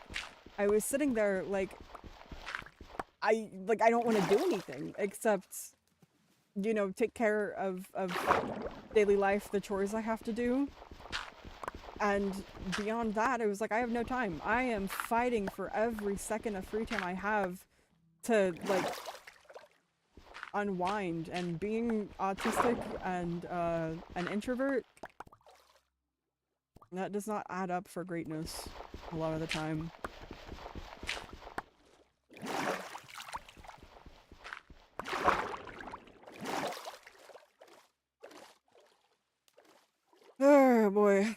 S1: I was sitting there like, I don't want to do anything except, you know, take care of daily life, the chores I have to do. And beyond that, it was like, I have no time. I am fighting for every second of free time I have to, like, unwind. And being autistic and an introvert, that does not add up for greatness a lot of the time. Oh boy.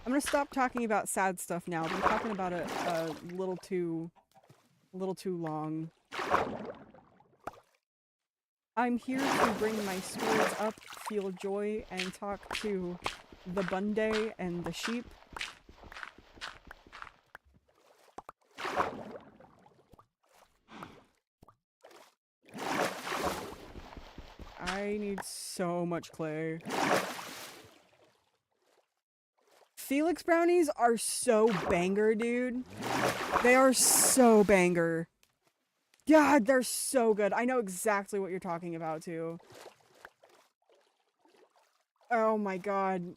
S1: I'm gonna stop talking about sad stuff now. I've been talking about it a little too long. I'm here to bring my spirits up, feel joy, and talk to the Bunday and the sheep. I need so much clay. Felix brownies are so banger, dude. They are so banger. God, they're so good. I know exactly what you're talking about, too. Oh my god.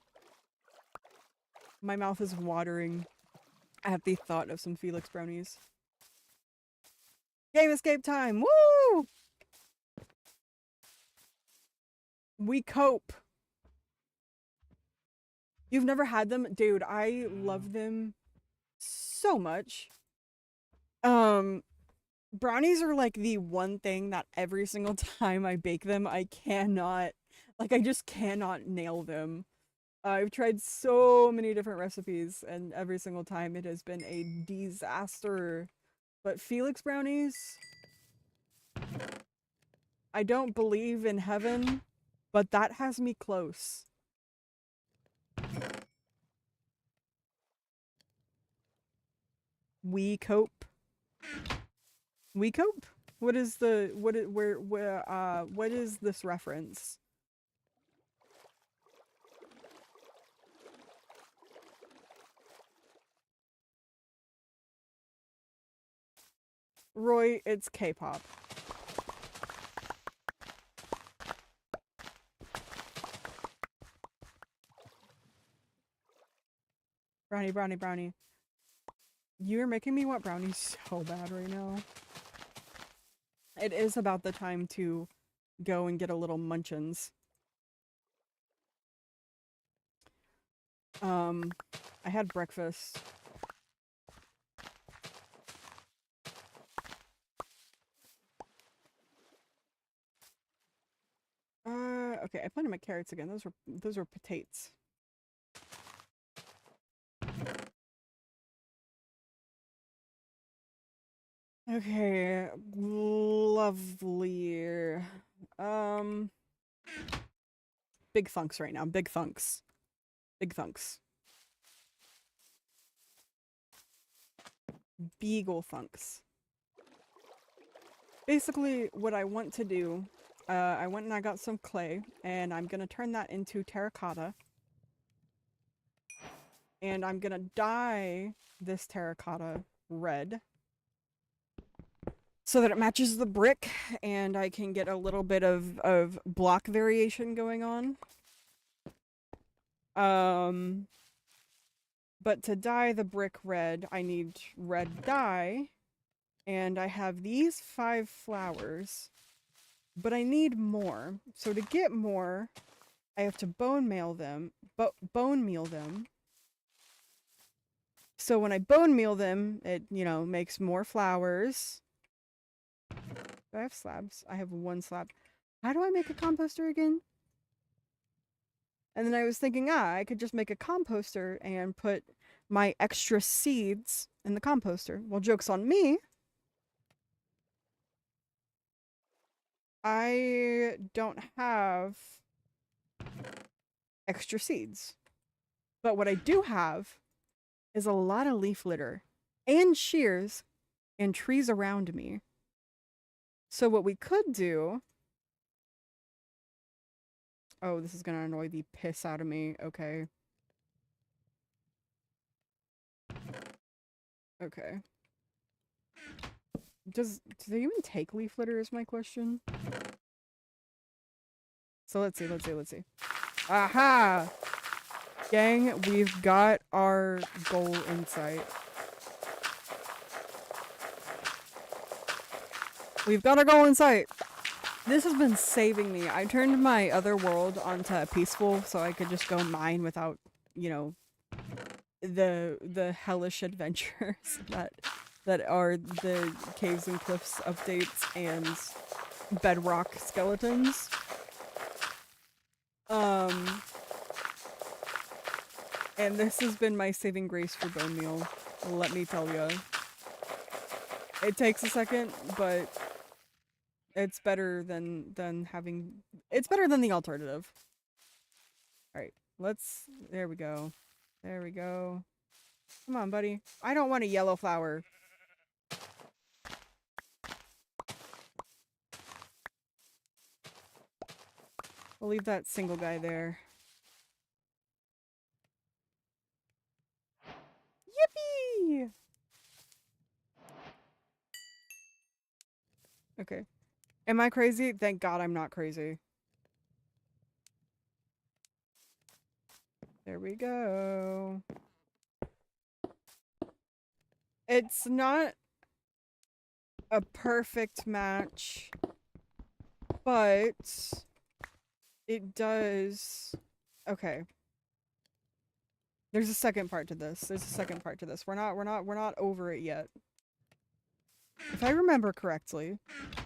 S1: My mouth is watering at the thought of some Felix brownies. Game escape time! Woo! We cope. You've never had them? Dude, I love them so much. Brownies are like the one thing that every single time I bake them, I just cannot nail them. I've tried so many different recipes, and every single time it has been a disaster. But Felix brownies, I don't believe in heaven, but that has me close. We cope. We cope? What is what is this reference? Roy, it's K-pop. Brownie, brownie, brownie. You're making me want brownies so bad right now. It is about the time to go and get a little munchins. I had breakfast. Okay, I planted my carrots again. Those were potatoes. Okay, lovely. Um, big thunks right now. Big thunks. Big thunks. Beagle thunks. Basically, what I want to do, I went and I got some clay, and I'm gonna turn that into terracotta. And I'm gonna dye this terracotta red so that it matches the brick and I can get a little bit of block variation going on. But to dye the brick red, I need red dye, and I have these 5 flowers, but I need more. So to get more, I have to bone meal them. So when I bone meal them, it, you know, makes more flowers. Do I have slabs? I have 1 slab. How do I make a composter again? And then I was thinking, I could just make a composter and put my extra seeds in the composter. Well, joke's on me. I don't have extra seeds. But what I do have is a lot of leaf litter and shears and trees around me. So what we could do... Oh, this is gonna annoy the piss out of me. Okay. Okay. Do they even take leaf litter is my question? So let's see. Aha! Gang, we've got our goal in sight. We've got our goal in sight! This has been saving me. I turned my other world onto peaceful so I could just go mine without, you know, the hellish adventures that are the Caves and Cliffs updates and bedrock skeletons. And this has been my saving grace for bone meal, let me tell ya. It takes a second, but it's better than having... It's better than the alternative. Alright, there we go. There we go. Come on, buddy. I don't want a yellow flower. We'll leave that single guy there. Yippee! Okay. Am I crazy? Thank God I'm not crazy. There we go. It's not a perfect match, but it does... Okay. There's a second part to this. We're not over it yet. If I remember correctly,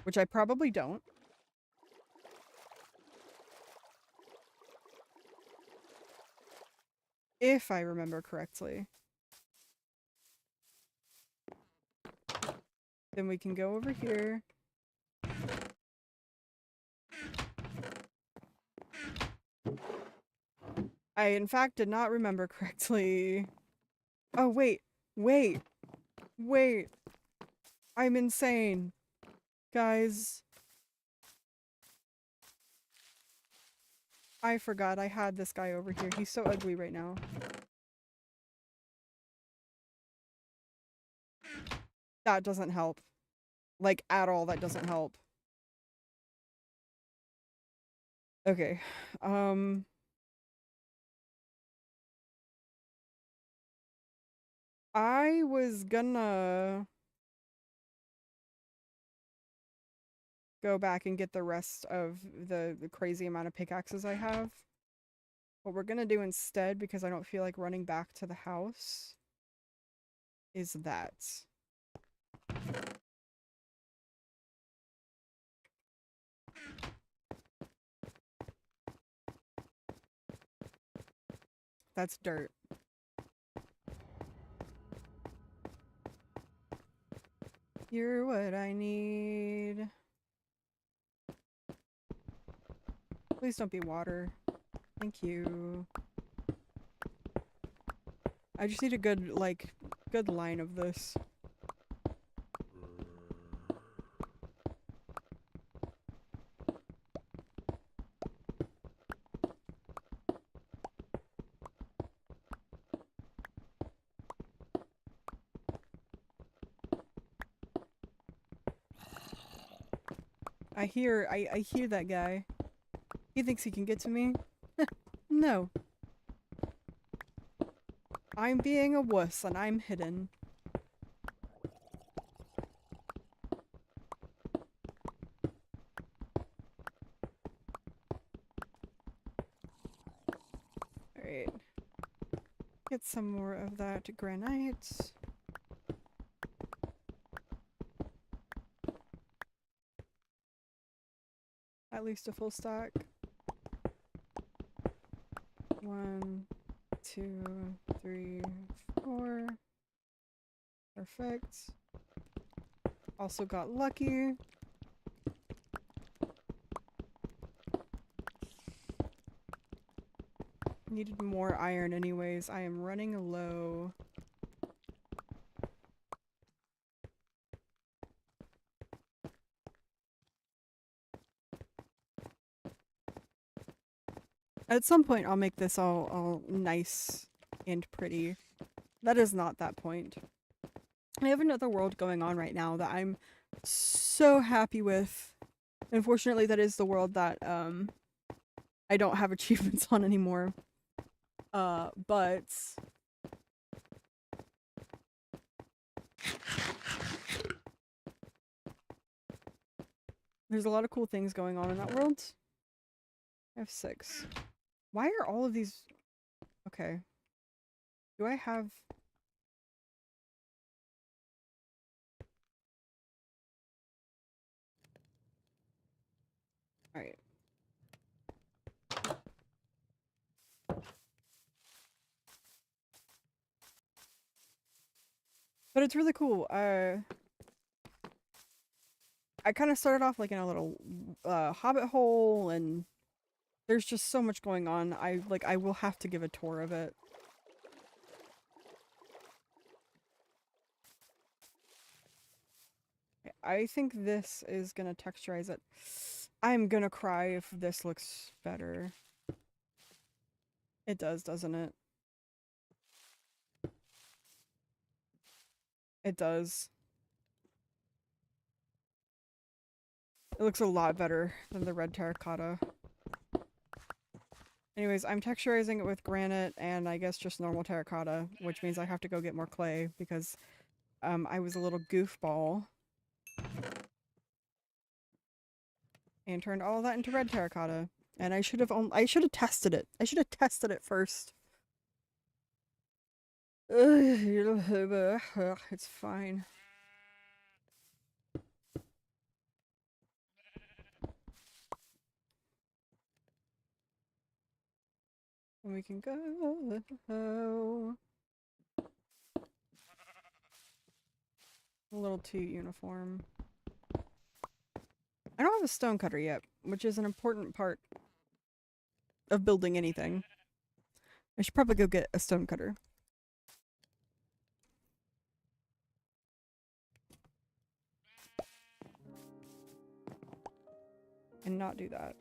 S1: which I probably don't. If I remember correctly. Then we can go over here. I, in fact, did not remember correctly. Oh, wait. I'm insane. Guys. I forgot I had this guy over here. He's so ugly right now. That doesn't help. Like, at all, that doesn't help. Okay. I was gonna go back and get the rest of the crazy amount of pickaxes I have. What we're gonna do instead, because I don't feel like running back to the house, is that. That's dirt. You're what I need. Please don't be water. Thank you. I just need a good, like, good line of this. I hear that guy. He thinks he can get to me. No. I'm being a wuss and I'm hidden. Alright. Get some more of that granite. At least a full stack. 1, 2, 3, 4. Perfect. Also got lucky. Needed more iron anyways. I am running low. At some point I'll make this all nice and pretty. That is not that point. I have another world going on right now that I'm so happy with. Unfortunately, that is the world that I don't have achievements on anymore. But there's a lot of cool things going on in that world. I have 6. Why are all of these... Okay. Do I have... Alright. But it's really cool. I kind of started off like in a little hobbit hole, and there's just so much going on. I will have to give a tour of it. I think this is gonna texturize it. I'm gonna cry if this looks better. It does, doesn't it? It does. It looks a lot better than the red terracotta. Anyways, I'm texturizing it with granite and I guess just normal terracotta, which means I have to go get more clay because I was a little goofball and turned all that into red terracotta. And I should have tested it. I should have tested it first. It's fine. And we can go. A little too uniform. I don't have a stone cutter yet, which is an important part of building anything. I should probably go get a stone cutter. And not do that.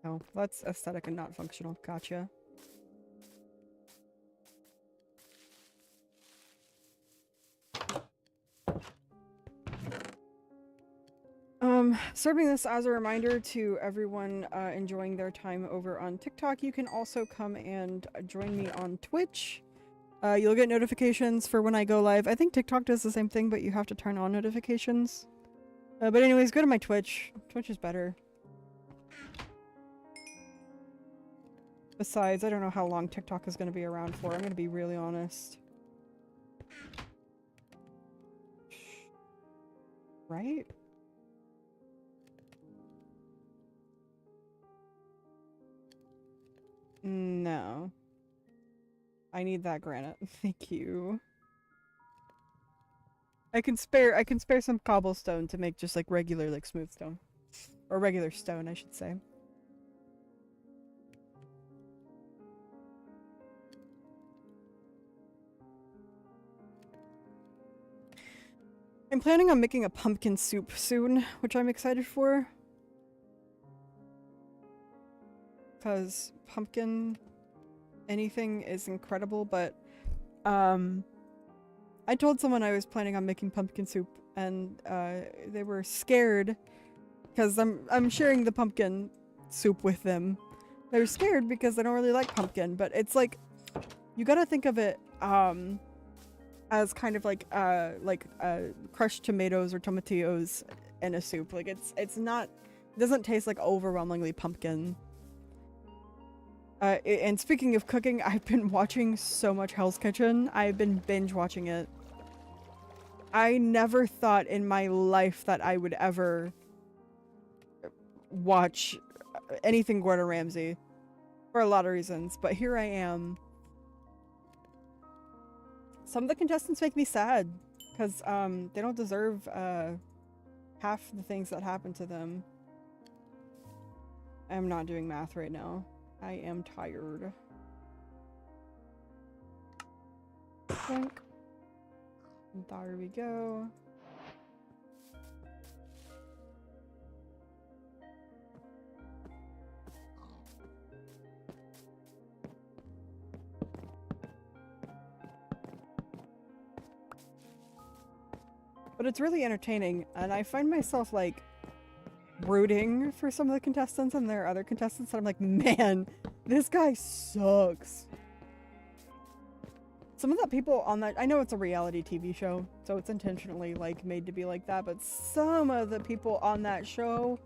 S1: Oh, that's aesthetic and not functional. Gotcha. Serving this as a reminder to everyone enjoying their time over on TikTok, you can also come and join me on Twitch. You'll get notifications for when I go live. I think TikTok does the same thing, but you have to turn on notifications. But anyways, go to my Twitch. Twitch is better. Besides, I don't know how long TikTok is going to be around for. I'm going to be really honest. Right? No. I need that granite. Thank you. I can spare some cobblestone to make just like regular like smooth stone. Or regular stone, I should say. I'm planning on making a pumpkin soup soon, which I'm excited for. Because pumpkin anything is incredible, but I told someone I was planning on making pumpkin soup and they were scared because I'm sharing the pumpkin soup with them. They're scared because they don't really like pumpkin, but it's like you gotta think of it as kind of like crushed tomatoes or tomatillos in a soup. Like it's not, it doesn't taste like overwhelmingly pumpkin. And speaking of cooking, I've been watching so much Hell's Kitchen. I've been binge watching it. I never thought in my life that I would ever watch anything Gordon Ramsay for a lot of reasons, but here I am. Some of the contestants make me sad because they don't deserve half the things that happen to them. I'm not doing math right now. I am tired. Think. There we go. But it's really entertaining, and I find myself like rooting for some of the contestants, and there are other contestants that I'm like, man, this guy sucks. Some of the people on that, I know it's a reality TV show, so it's intentionally like made to be like that, but some of the people on that show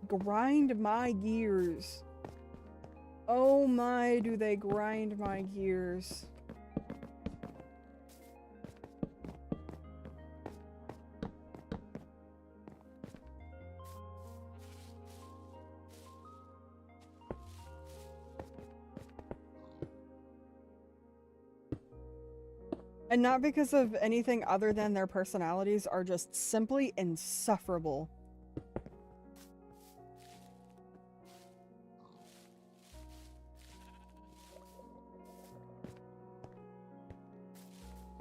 S1: grind my gears. Oh my, do they grind my gears. And not because of anything other than their personalities are just simply insufferable.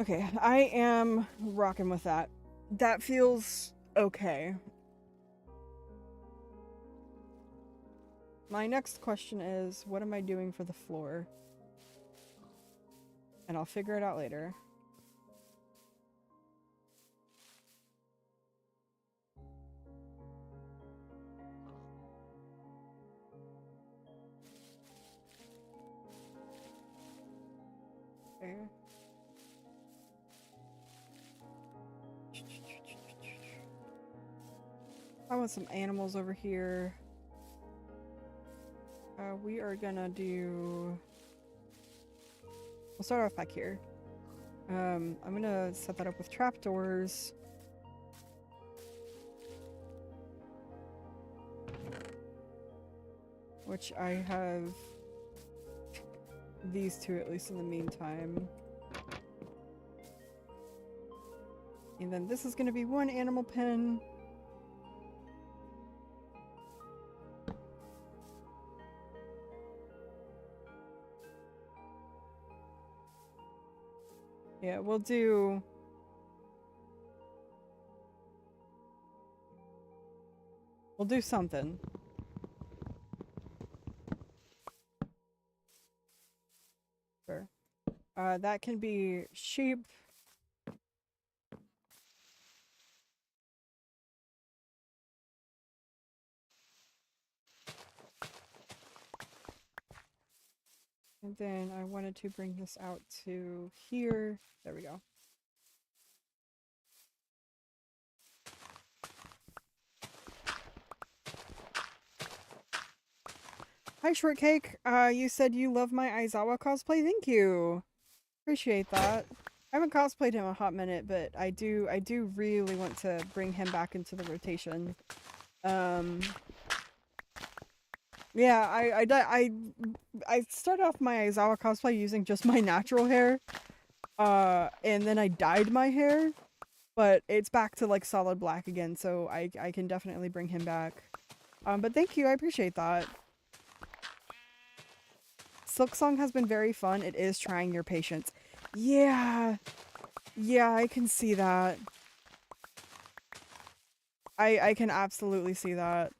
S1: Okay, I am rocking with that. That feels okay. My next question is, what am I doing for the floor? And I'll figure it out later. Okay. I want some animals over here. We are gonna do... We'll start off back here. I'm gonna set that up with trapdoors. Which I have these two at least in the meantime. And then this is gonna be one animal pen. Yeah, we'll do... We'll do something. Sure. That can be sheep. And then I wanted to bring this out to here. There we go. Hi, Shortcake. You said you love my Aizawa cosplay. Thank you. Appreciate that. I haven't cosplayed him a hot minute, but I do really want to bring him back into the rotation. Yeah, I started off my Aizawa cosplay using just my natural hair. And then I dyed my hair, but it's back to like solid black again, so I can definitely bring him back. But thank you, I appreciate that. Silksong has been very fun. It is trying your patience. Yeah. Yeah, I can see that. I can absolutely see that.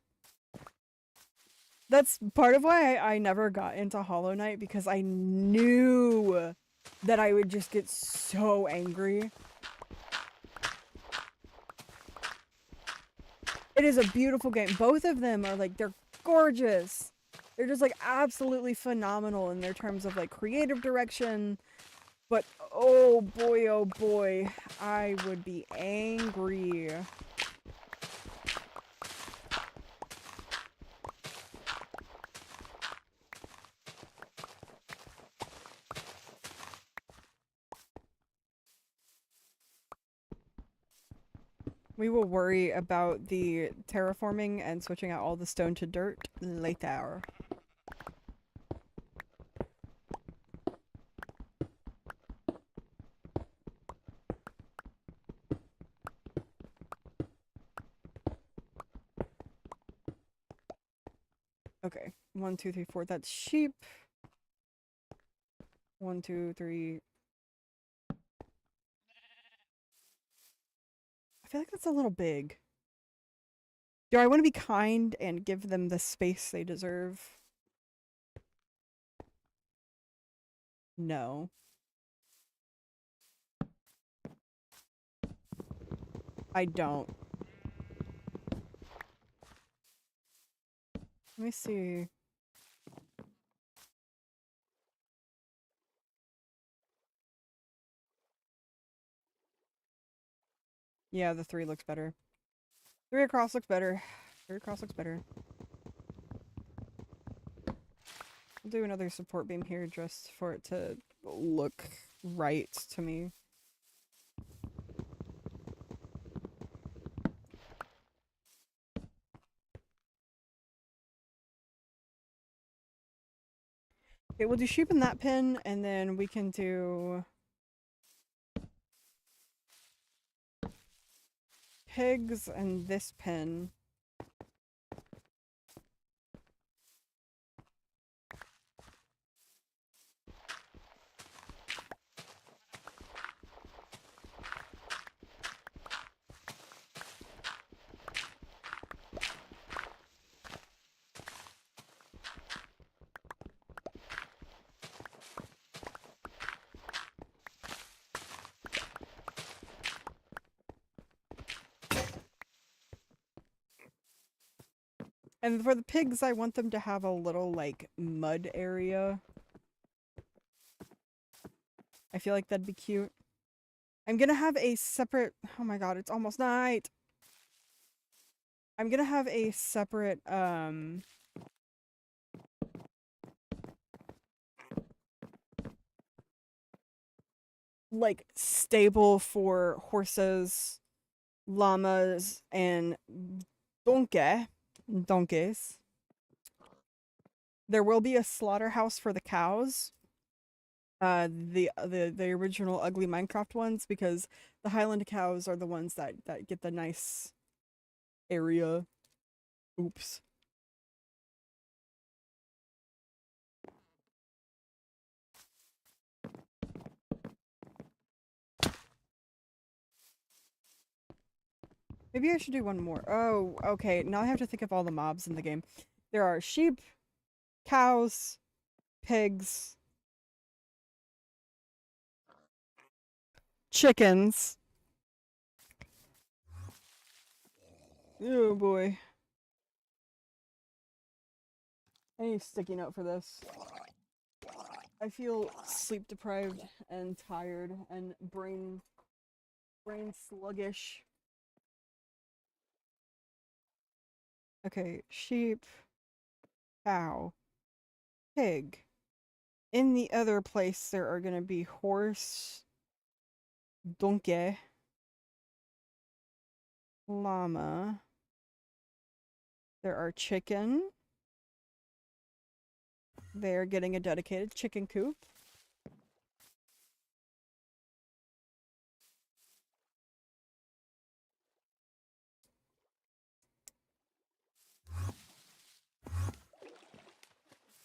S1: That's part of why I never got into Hollow Knight, because I knew that I would just get so angry. It is a beautiful game. Both of them are like, they're gorgeous. They're just like absolutely phenomenal in their terms of like creative direction. But oh boy, I would be angry. We will worry about the terraforming and switching out all the stone to dirt later. Okay, 1, 2, 3, 4. That's sheep. 1, 2, 3. I feel like that's a little big. Do I want to be kind and give them the space they deserve? No. I don't. Let me see. Yeah, the 3 looks better. 3 across looks better. 3 across looks better. I'll do another support beam here just for it to look right to me. Okay, we'll do sheep in that pin, and then we can do pigs in this pin. And for the pigs, I want them to have a little, like, mud area. I feel like that'd be cute. I'm gonna have a separate... Oh my god, it's almost night! I'm gonna have a separate, like, stable for horses, llamas, and donkeys. There will be a slaughterhouse for the cows. The original ugly Minecraft ones, because the Highland cows are the ones that get the nice area. Oops. Maybe I should do one more. Oh, okay. Now I have to think of all the mobs in the game. There are sheep, cows, pigs, chickens. Oh boy. I need a sticky note for this. I feel sleep deprived and tired and brain sluggish. Okay, sheep, cow, pig. In the other place, there are gonna be horse, donkey, llama. There are chicken. They're getting a dedicated chicken coop.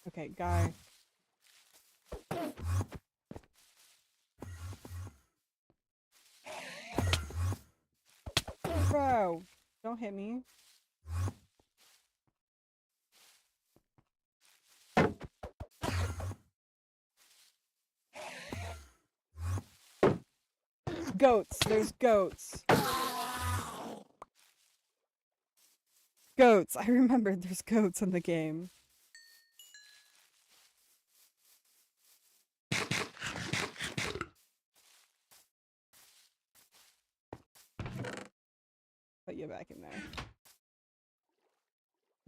S1: Okay, guy. Bro, don't hit me. Goats, there's goats. Goats, I remembered there's goats in the game. Put you back in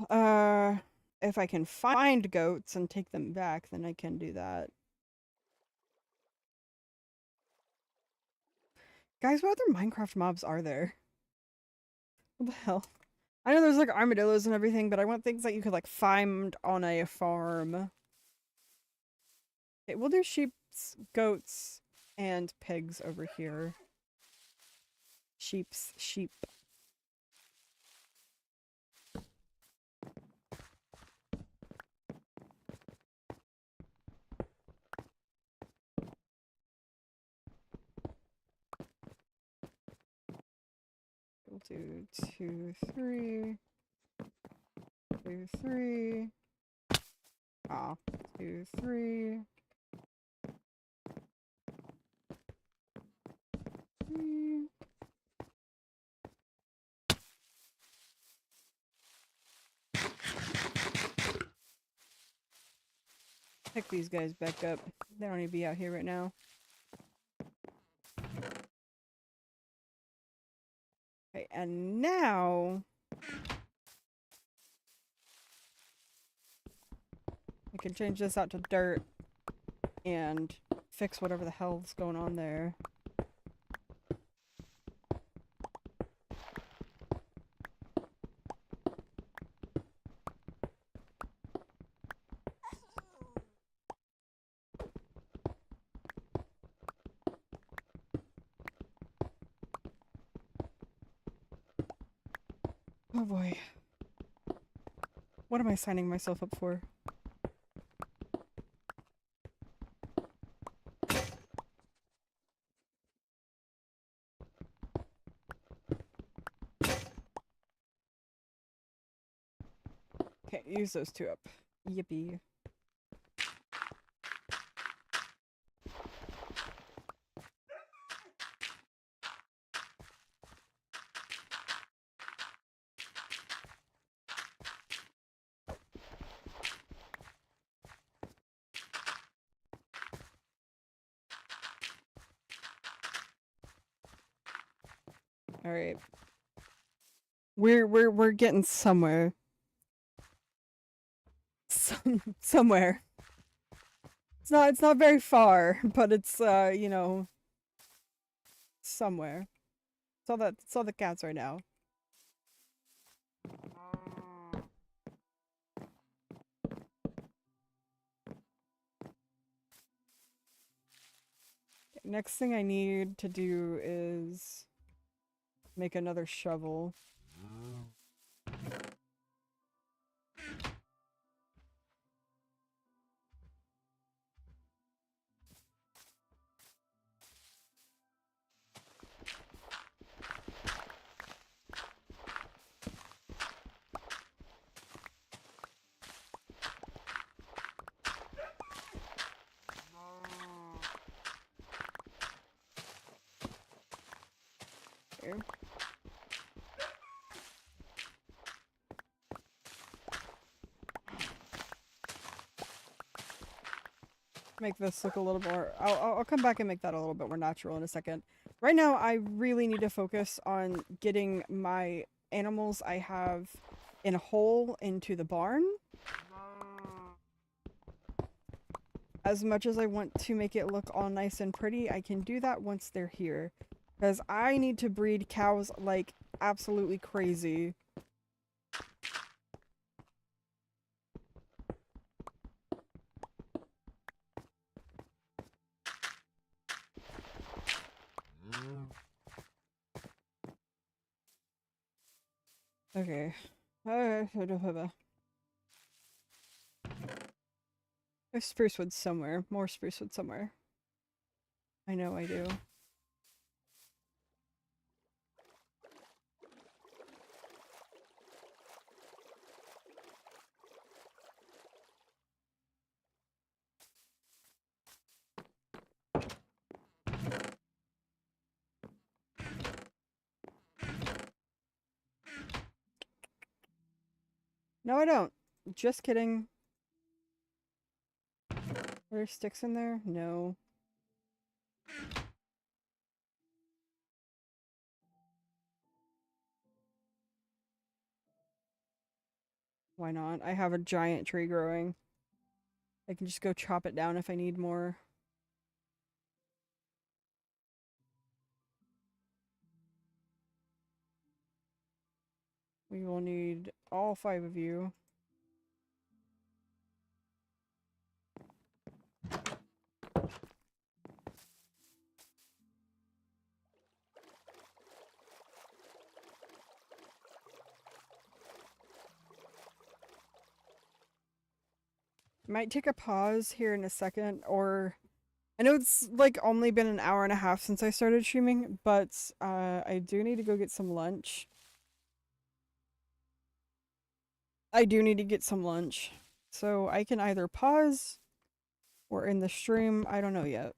S1: there. If I can find goats and take them back, then I can do that. Guys, what other Minecraft mobs are there? What the hell? I know there's like armadillos and everything, but I want things that you could like find on a farm. Okay, we'll do sheep, goats, and pigs over here. Sheep. We'll do 2, 3. 2, 3. Ah, 2, 3. 3. Pick these guys back up. They don't need to be out here right now. Okay, and now I can change this out to dirt and fix whatever the hell's going on there. Oh boy. What am I signing myself up for? Can't use those two up. Yippee. All right. We're getting somewhere. Somewhere. It's not very far, but it's you know, somewhere. It's all the cats right now. Next thing I need to do is make another shovel. Here. make this look a little more. I'll come back and make that a little bit more natural in a second. Right now, I really need to focus on getting my animals I have in a hole into the barn. As much as I want to make it look all nice and pretty, I can do that once they're here. Because I need to breed cows like absolutely crazy. Okay. There's spruce wood somewhere. More spruce wood somewhere. I know I do. No, I don't. Just kidding. Are there sticks in there? No. Why not? I have a giant tree growing. I can just go chop it down if I need more. We will need all 5 of you. Might take a pause here in a second, or I know it's like only been an hour and a half since I started streaming, but I do need to go get some lunch. I do need to get some lunch. So I can either pause or end the stream. I don't know yet.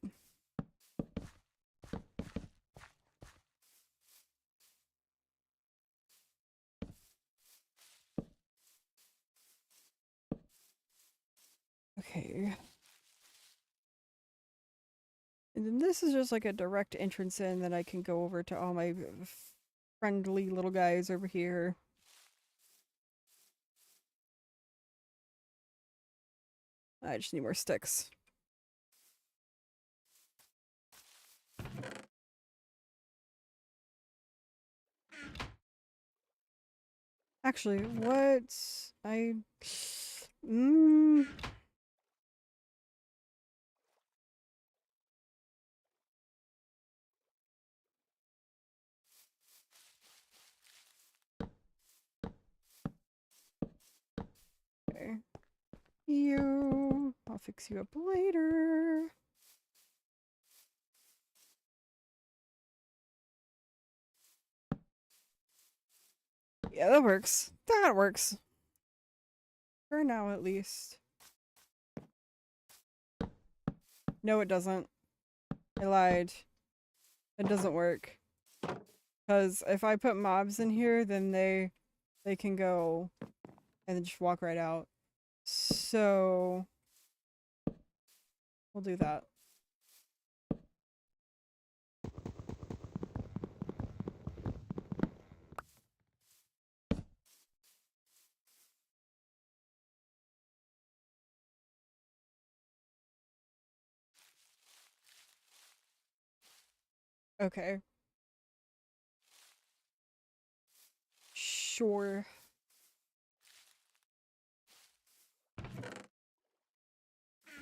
S1: Okay. And then this is just like a direct entrance in that I can go over to all my friendly little guys over here. I just need more sticks. Actually, what? I... Okay. You... I'll fix you up later. Yeah, that works. That works. For now, at least. No, it doesn't. I lied. It doesn't work. Because if I put mobs in here, then they can go and then just walk right out. So we'll do that. Okay. Sure.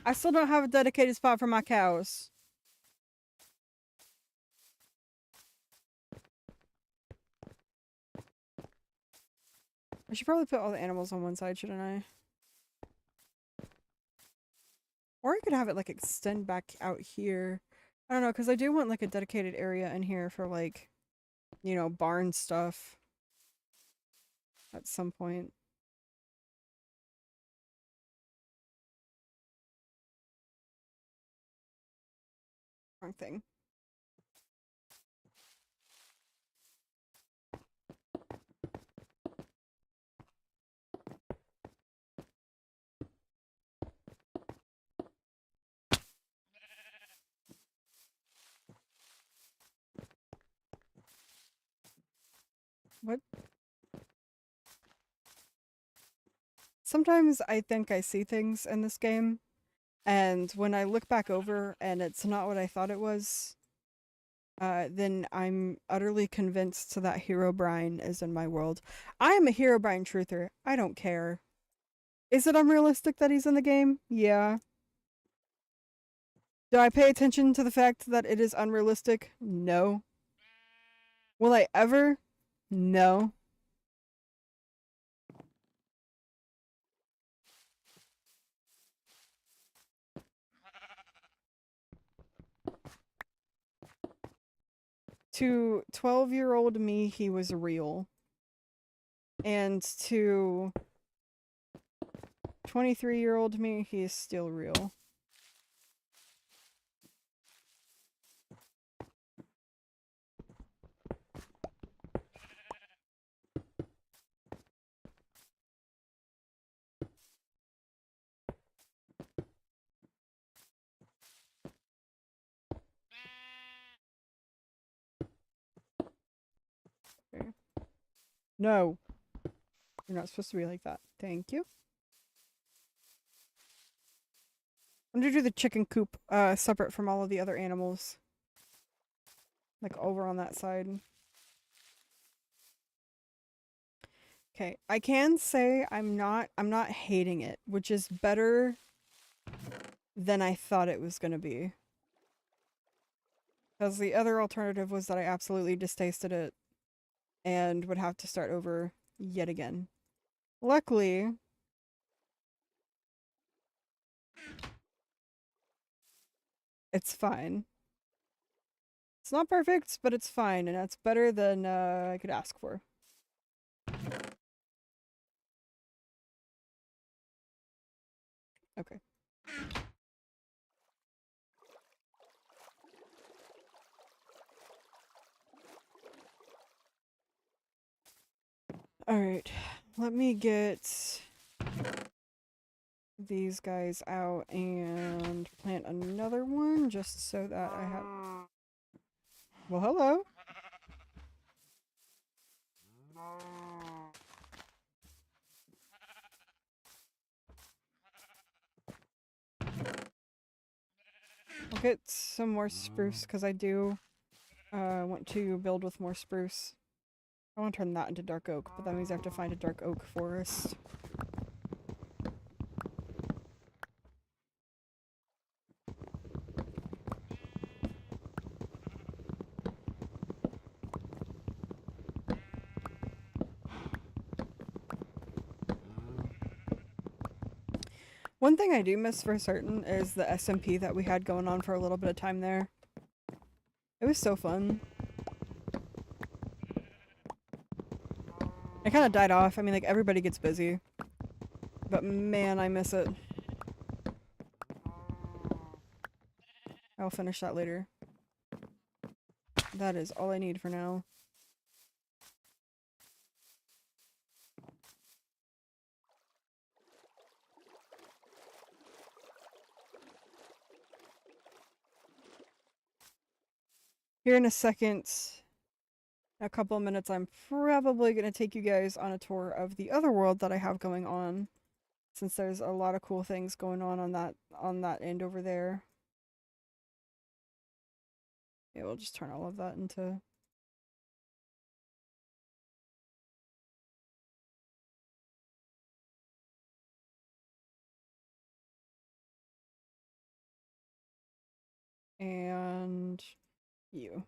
S1: I still don't have a dedicated spot for my cows. I should probably put all the animals on one side, shouldn't I? Or I could have it like extend back out here. I don't know, because I do want like a dedicated area in here for like, you know, barn stuff at some point. Wrong thing. What? Sometimes I think I see things in this game, and when I look back over and it's not what I thought it was, then I'm utterly convinced that Herobrine is in my world. I am a Herobrine truther. I don't care. Is it unrealistic that he's in the game? Yeah. Do I pay attention to the fact that it is unrealistic? No. Will I ever? No. To 12-year-old me, he was real. And to 23-year-old me, he is still real. Okay. No. You're not supposed to be like that. Thank you. I'm gonna do the chicken coop separate from all of the other animals. Like over on that side. Okay, I can say I'm not hating it, which is better than I thought it was gonna be. Because the other alternative was that I absolutely distasted it and would have to start over yet again. Luckily, it's fine. It's not perfect, but it's fine, and that's better than I could ask for. Okay. Alright, let me get these guys out and plant another one just so that I have... Well, hello. I'll get some more spruce because I do want to build with more spruce. I want to turn that into dark oak, but that means I have to find a dark oak forest. One thing I do miss for certain is the SMP that we had going on for a little bit of time there. It was so fun. It kind of died off. I mean, like, everybody gets busy. But man, I miss it. I'll finish that later. That is all I need for now. Here in a second, a couple of minutes, I'm probably going to take you guys on a tour of the other world that I have going on. Since there's a lot of cool things going on that end over there. Yeah, we'll just turn all of that into... And... you.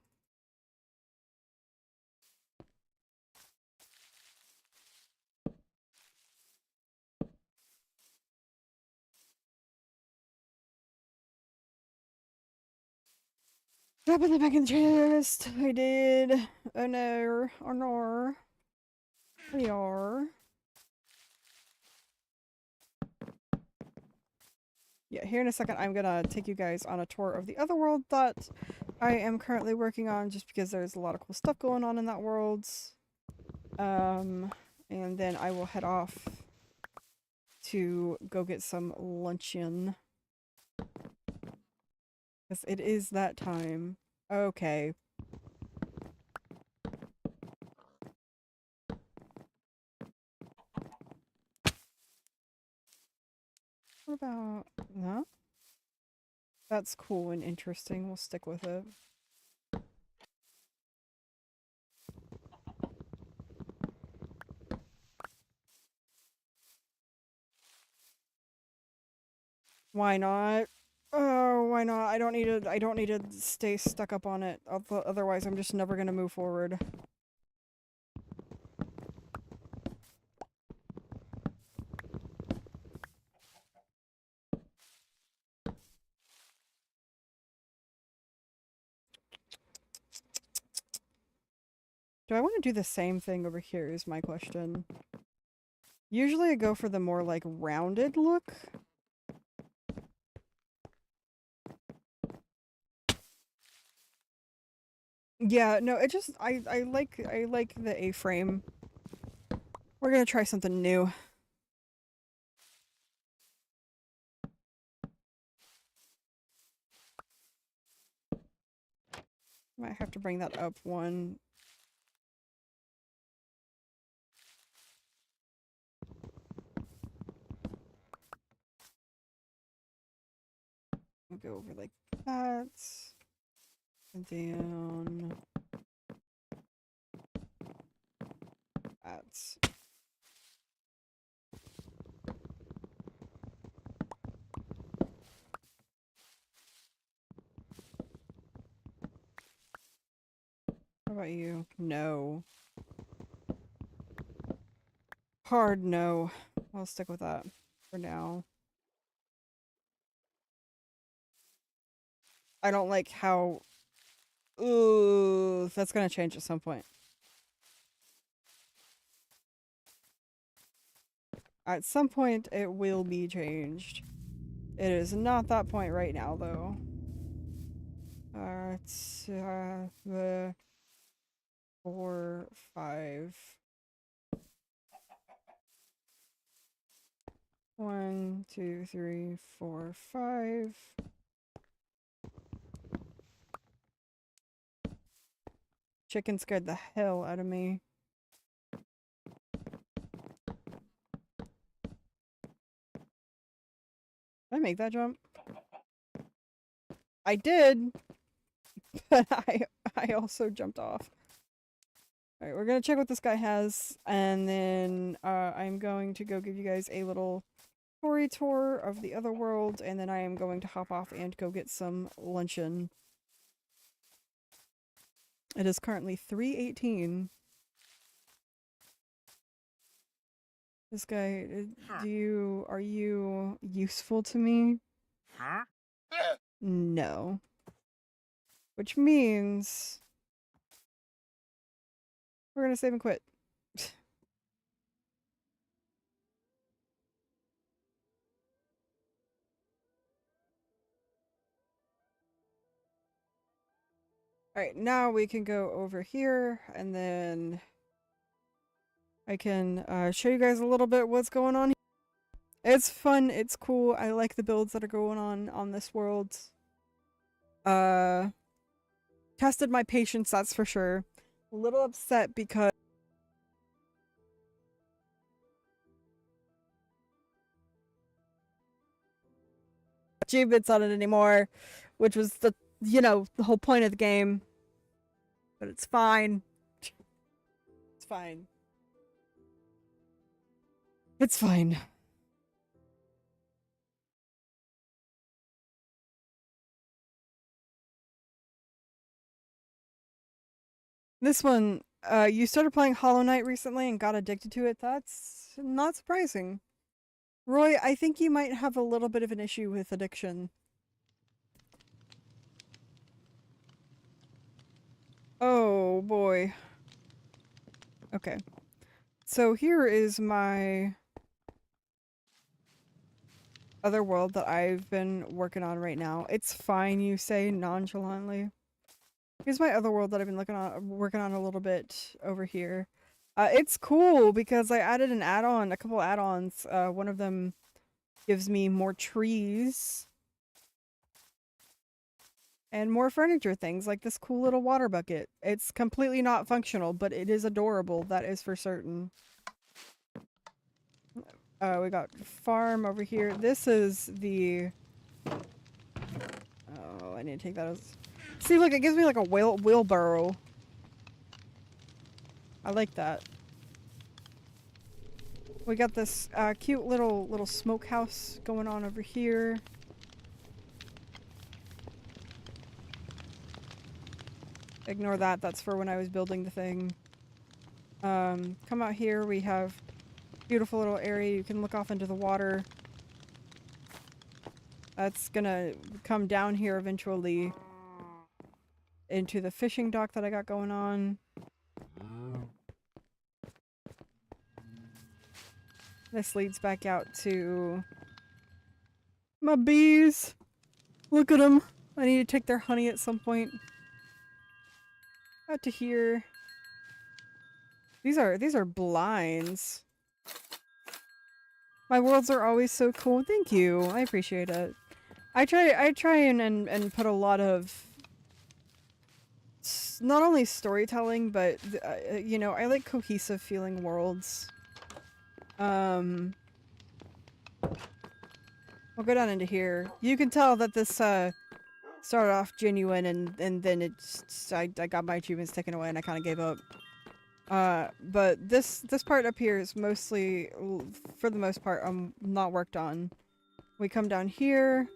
S1: Drop it back in the chest. I did. Oh no. Oh no. We are. Yeah, here in a second I'm gonna take you guys on a tour of the other world that I am currently working on just because there's a lot of cool stuff going on in that world. And then I will head off to go get some luncheon. Because it is that time. Okay. What about that? That's cool and interesting. We'll stick with it. Why not? Oh, why not? I don't need to stay stuck up on it. Otherwise, I'm just never gonna move forward. Do I want to do the same thing over here is my question. Usually I go for the more, like, rounded look. Yeah, no, it just, I like the A-frame. We're gonna try something new. Might have to bring that up one. We'll go over like that. And down. That. What about you? No. Hard no. I'll stick with that for now. I don't like how... Ooh, that's gonna change at some point. At some point, it will be changed. It is not that point right now, though. It's, the 4, 5. 1, 2, 3, 4, 5. Chicken scared the hell out of me. Did I make that jump? I did, but I also jumped off. Alright, we're gonna check what this guy has, and then I'm going to go give you guys a little story tour of the other world, and then I am going to hop off and go get some luncheon. It is currently 3:18. This guy, are you useful to me?
S2: Huh?
S1: No. Which means we're gonna save and quit. Alright, now we can go over here, and then I can show you guys a little bit what's going on here. It's fun, it's cool, I like the builds that are going on this world. Tested my patience, that's for sure. A little upset because achievements on it anymore, which was the, you know, the whole point of the game. But it's fine. It's fine. It's fine. This one, you started playing Hollow Knight recently and got addicted to it. That's not surprising. Roy, I think you might have a little bit of an issue with addiction. Oh boy. Okay. So here is my other world that I've been working on right now. It's fine, you say nonchalantly. Here's my other world that I've been working on a little bit over here. It's cool because I added an add-on, a couple add-ons. One of them gives me more trees and more furniture things, like this cool little water bucket. It's completely not functional, but it is adorable, that is for certain. We got farm over here. This is the... Oh, I need to take that as... See, look, it gives me like a wheelbarrow. I like that. We got this cute little smokehouse going on over here. Ignore that, that's for when I was building the thing. Come out here, we have beautiful little area. You can look off into the water. That's gonna come down here eventually into the fishing dock that I got going on. This leads back out to my bees. Look at them. I need to take their honey at some point. Out to here. These are blinds. My worlds are always so cool. Thank you. I appreciate it. I try and put a lot of not only storytelling, but you know, I like cohesive feeling worlds. We'll go down into here. You can tell that this started off genuine and then I got my achievements taken away and I kind of gave up. But this part up here is mostly, for the most part, not worked on. We come down here.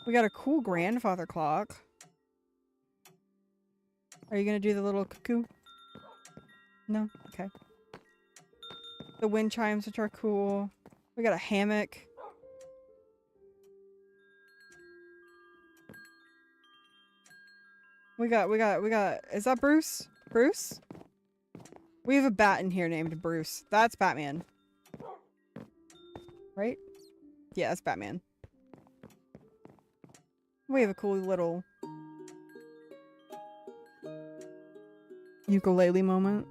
S1: We got a cool grandfather clock. Are you gonna do the little cuckoo? No? Okay. The wind chimes, which are cool. We got a hammock. We got, is that Bruce? Bruce? We have a bat in here named Bruce. That's Batman. Right? Yeah, that's Batman. We have a cool little ukulele moment.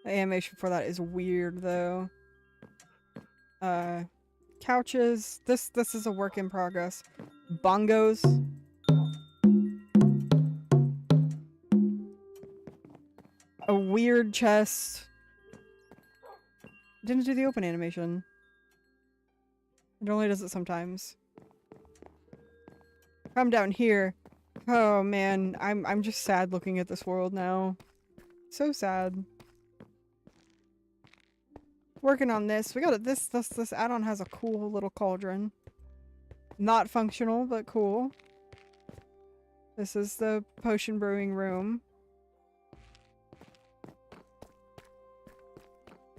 S1: The animation for that is weird though. Couches. This is a work in progress. Bongos. A weird chest. Didn't do the open animation. It only does it sometimes. Come down here. Oh man, I'm just sad looking at this world now. So sad. Working on this. We got it. This add-on has a cool little cauldron. Not functional, but cool. This is the potion brewing room.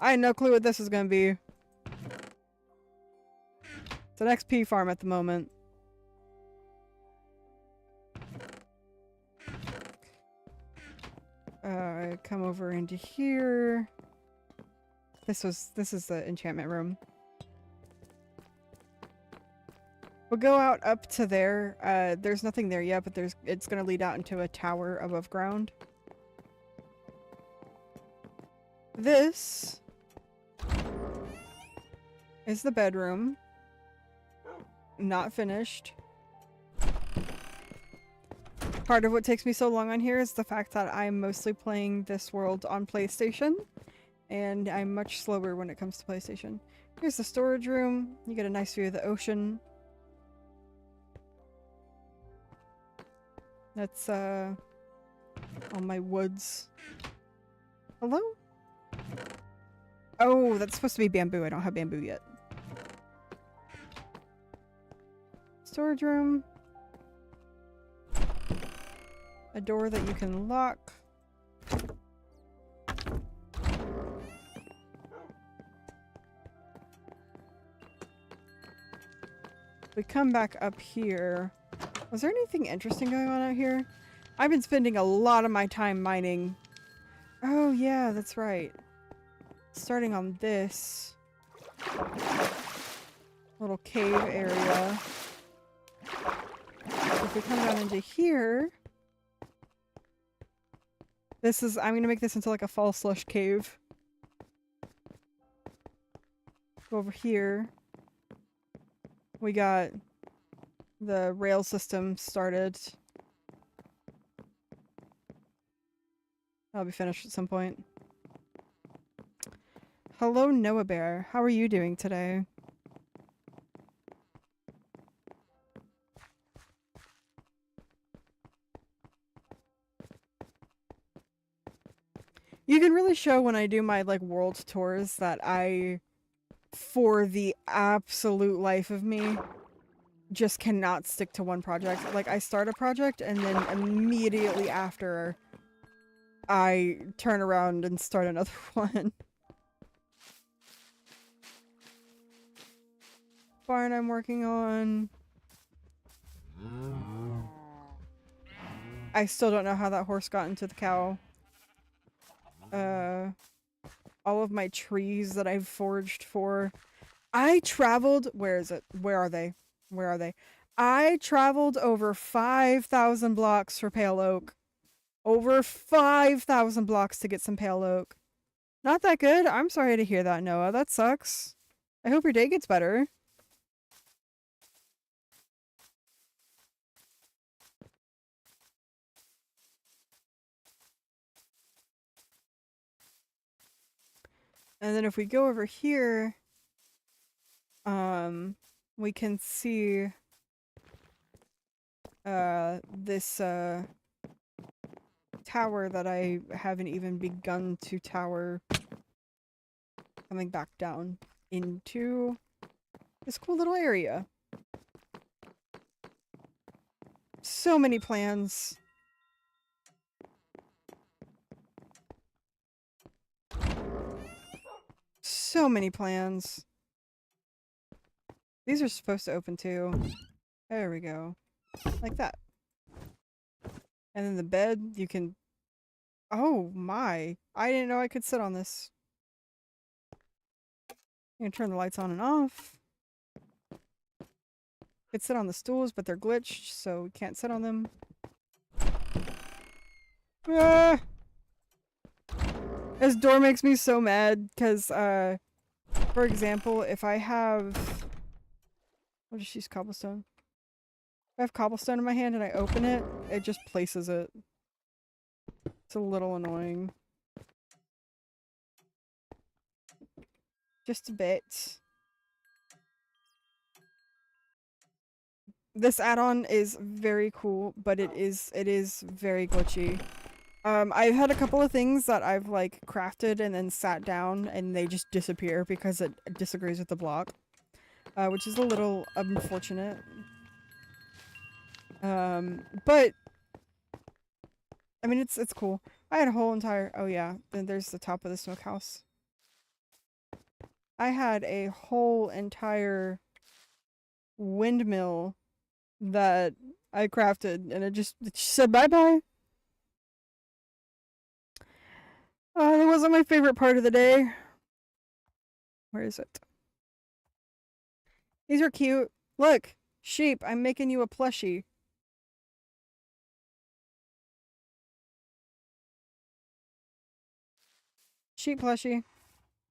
S1: I had no clue what this was gonna be. It's an XP farm at the moment. Come over into here. This is the enchantment room. We'll go out up to there. There's nothing there yet, but it's gonna lead out into a tower above ground. This is the bedroom. Not finished. Part of what takes me so long on here is the fact that I'm mostly playing this world on PlayStation, and I'm much slower when it comes to PlayStation. Here's the storage room. You get a nice view of the ocean. That's all my woods. Hello? Oh, that's supposed to be bamboo. I don't have bamboo yet. Storage room. A door that you can lock. We come back up here. Was there anything interesting going on out here? I've been spending a lot of my time mining. Oh yeah, that's right. Starting on this little cave area. If we come down into here, I'm gonna make this into like a fall slush cave. Go over here. We got the rail system started. I'll be finished at some point. Hello, Noah Bear. How are you doing today? You can really show when I do my, like, world tours that I, for the absolute life of me, just cannot stick to one project. Like, I start a project and then immediately after, I turn around and start another one. Barn I'm working on. I still don't know how that horse got into the cow. All of my trees that I've foraged for. I traveled, where is it? Where are they? Where are they? I traveled over 5,000 blocks for pale oak. Over 5,000 blocks to get some pale oak. Not that good? I'm sorry to hear that, Noah. That sucks. I hope your day gets better. And then if we go over here, we can see this tower that I haven't even begun to tower coming back down into this cool little area. So many plans. So many plans. These are supposed to open too. There we go. Like that. And then the bed, you can... Oh my. I didn't know I could sit on this. You can turn the lights on and off. You could sit on the stools, but they're glitched, so we can't sit on them. Ah! This door makes me so mad, because, for example, if I have... I'll just use cobblestone. If I have cobblestone in my hand and I open it, it just places it. It's a little annoying. Just a bit. This add-on is very cool, but it is very glitchy. I've had a couple of things that I've, like, crafted and then sat down and they just disappear because it disagrees with the block. Which is a little unfortunate. But I mean, it's cool. I had a whole entire... Oh yeah, then there's the top of the smokehouse. I had a whole entire windmill that I crafted, and it just said bye-bye. That wasn't my favorite part of the day. Where is it? These are cute. Look, sheep, I'm making you a plushie. Sheep plushie.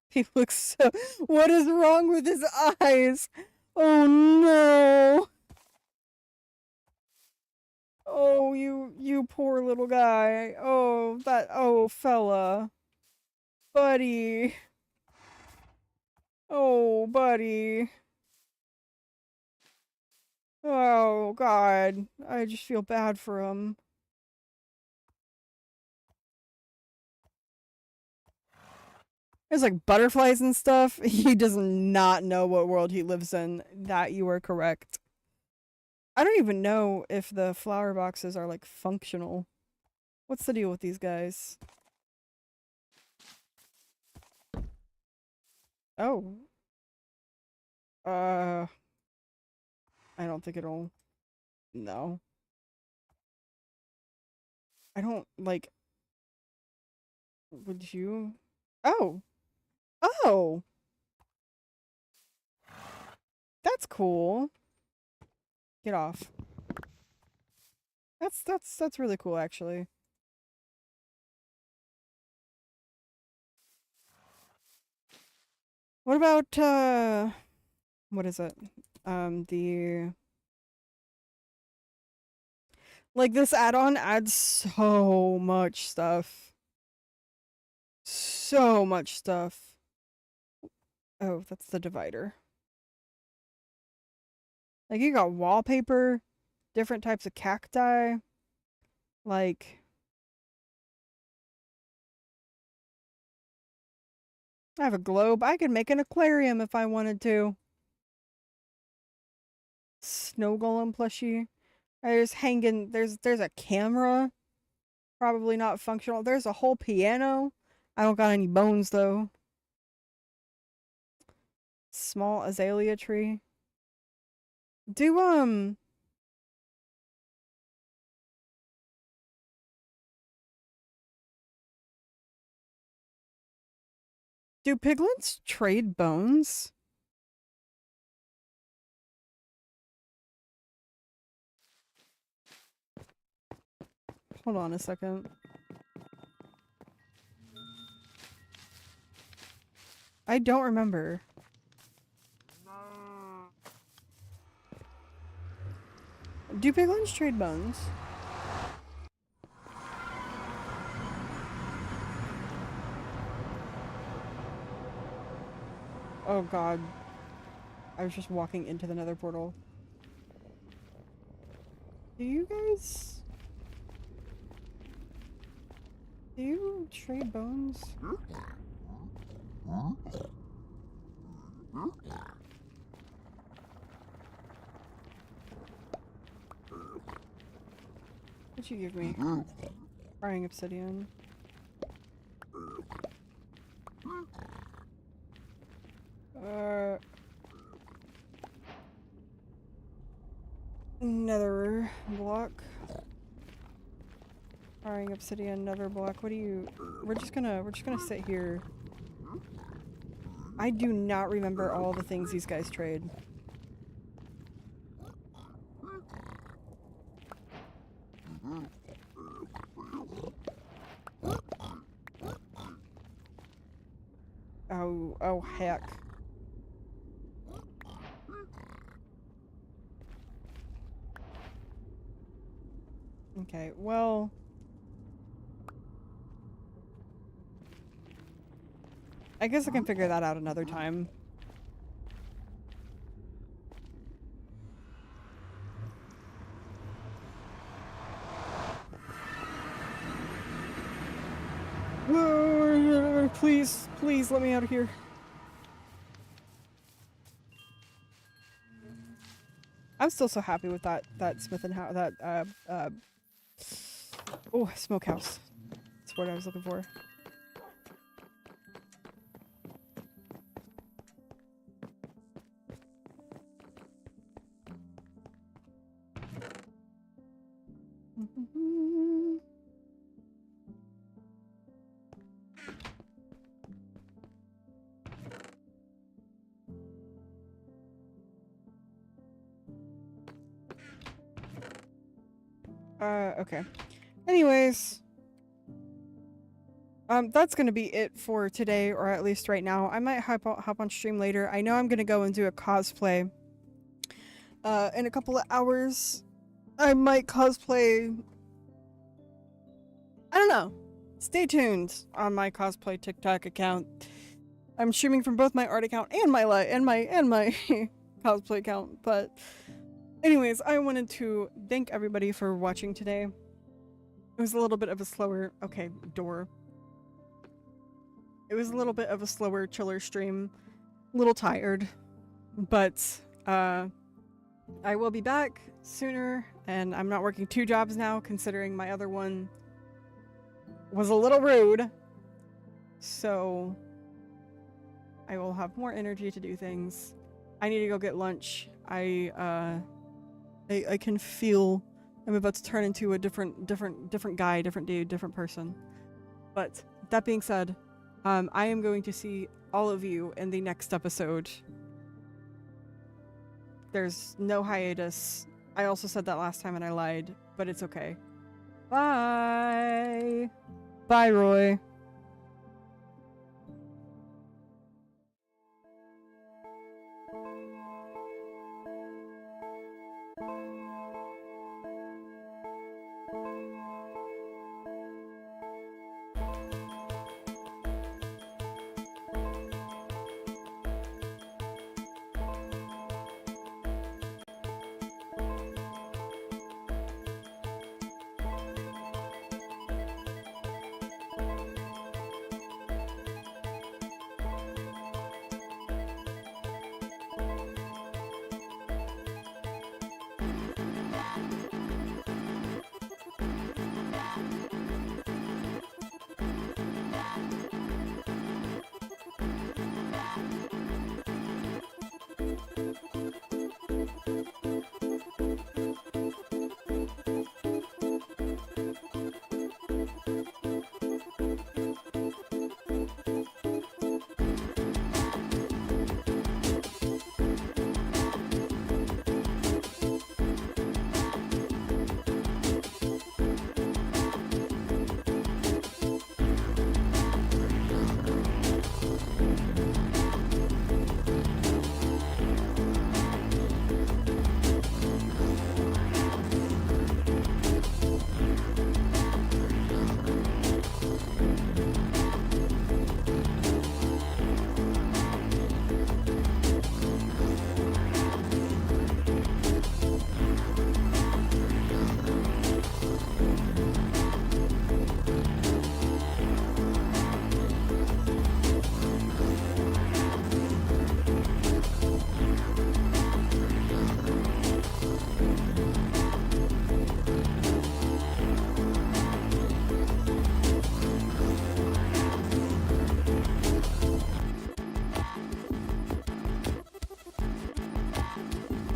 S1: He looks so... What is wrong with his eyes? Oh no! Oh, you poor little guy. Oh, fella. Buddy. Oh, buddy. Oh, God. I just feel bad for him. There's like butterflies and stuff. He does not know what world he lives in. That you are correct. I don't even know if the flower boxes are like functional. What's the deal with these guys? Oh. I don't think it'll... No. I don't, like... Would you... Oh! Oh! That's cool. Get off. That's really cool, actually. What about, what is it? Like, this add-on adds so much stuff. so much stuff. Oh, that's the divider. Like, you got wallpaper, different types of cacti. Like, I have a globe. I could make an aquarium if I wanted to. Snow golem plushie. There's a camera. Probably not functional. There's a whole piano. I don't got any bones though. Small azalea tree. Do do piglins trade bones? Hold on a second. I don't remember. Do piglins trade bones? Oh god. I was just walking into the nether portal. Do you guys... Do you trade bones? What'd you give me? Frying obsidian. Nether block. Frying obsidian, nether block. What do you... We're just gonna sit here. I do not remember all the things these guys trade. Oh heck. Okay, well... I guess I can figure that out another time. Please, please let me out of here. I'm still so happy with that Smith and House, oh, smokehouse. That's what I was looking for. Okay. Anyways, that's gonna be it for today, or at least right now. I might hop on stream later. I know I'm gonna go and do a cosplay, in a couple of hours. I might cosplay... I don't know. Stay tuned on my cosplay TikTok account. I'm streaming from both my art account and my cosplay account, but anyways, I wanted to thank everybody for watching today. It was a little bit of a slower... Okay, door. It was a little bit of a slower, chiller stream. A little tired. But, I will be back sooner, and I'm not working 2 jobs now, considering my other one was a little rude. So, I will have more energy to do things. I need to go get lunch. I can feel I'm about to turn into a different guy, different dude, different person. But that being said, I am going to see all of you in the next episode. There's no hiatus. I also said that last time and I lied, but it's okay. Bye! Bye, Roy.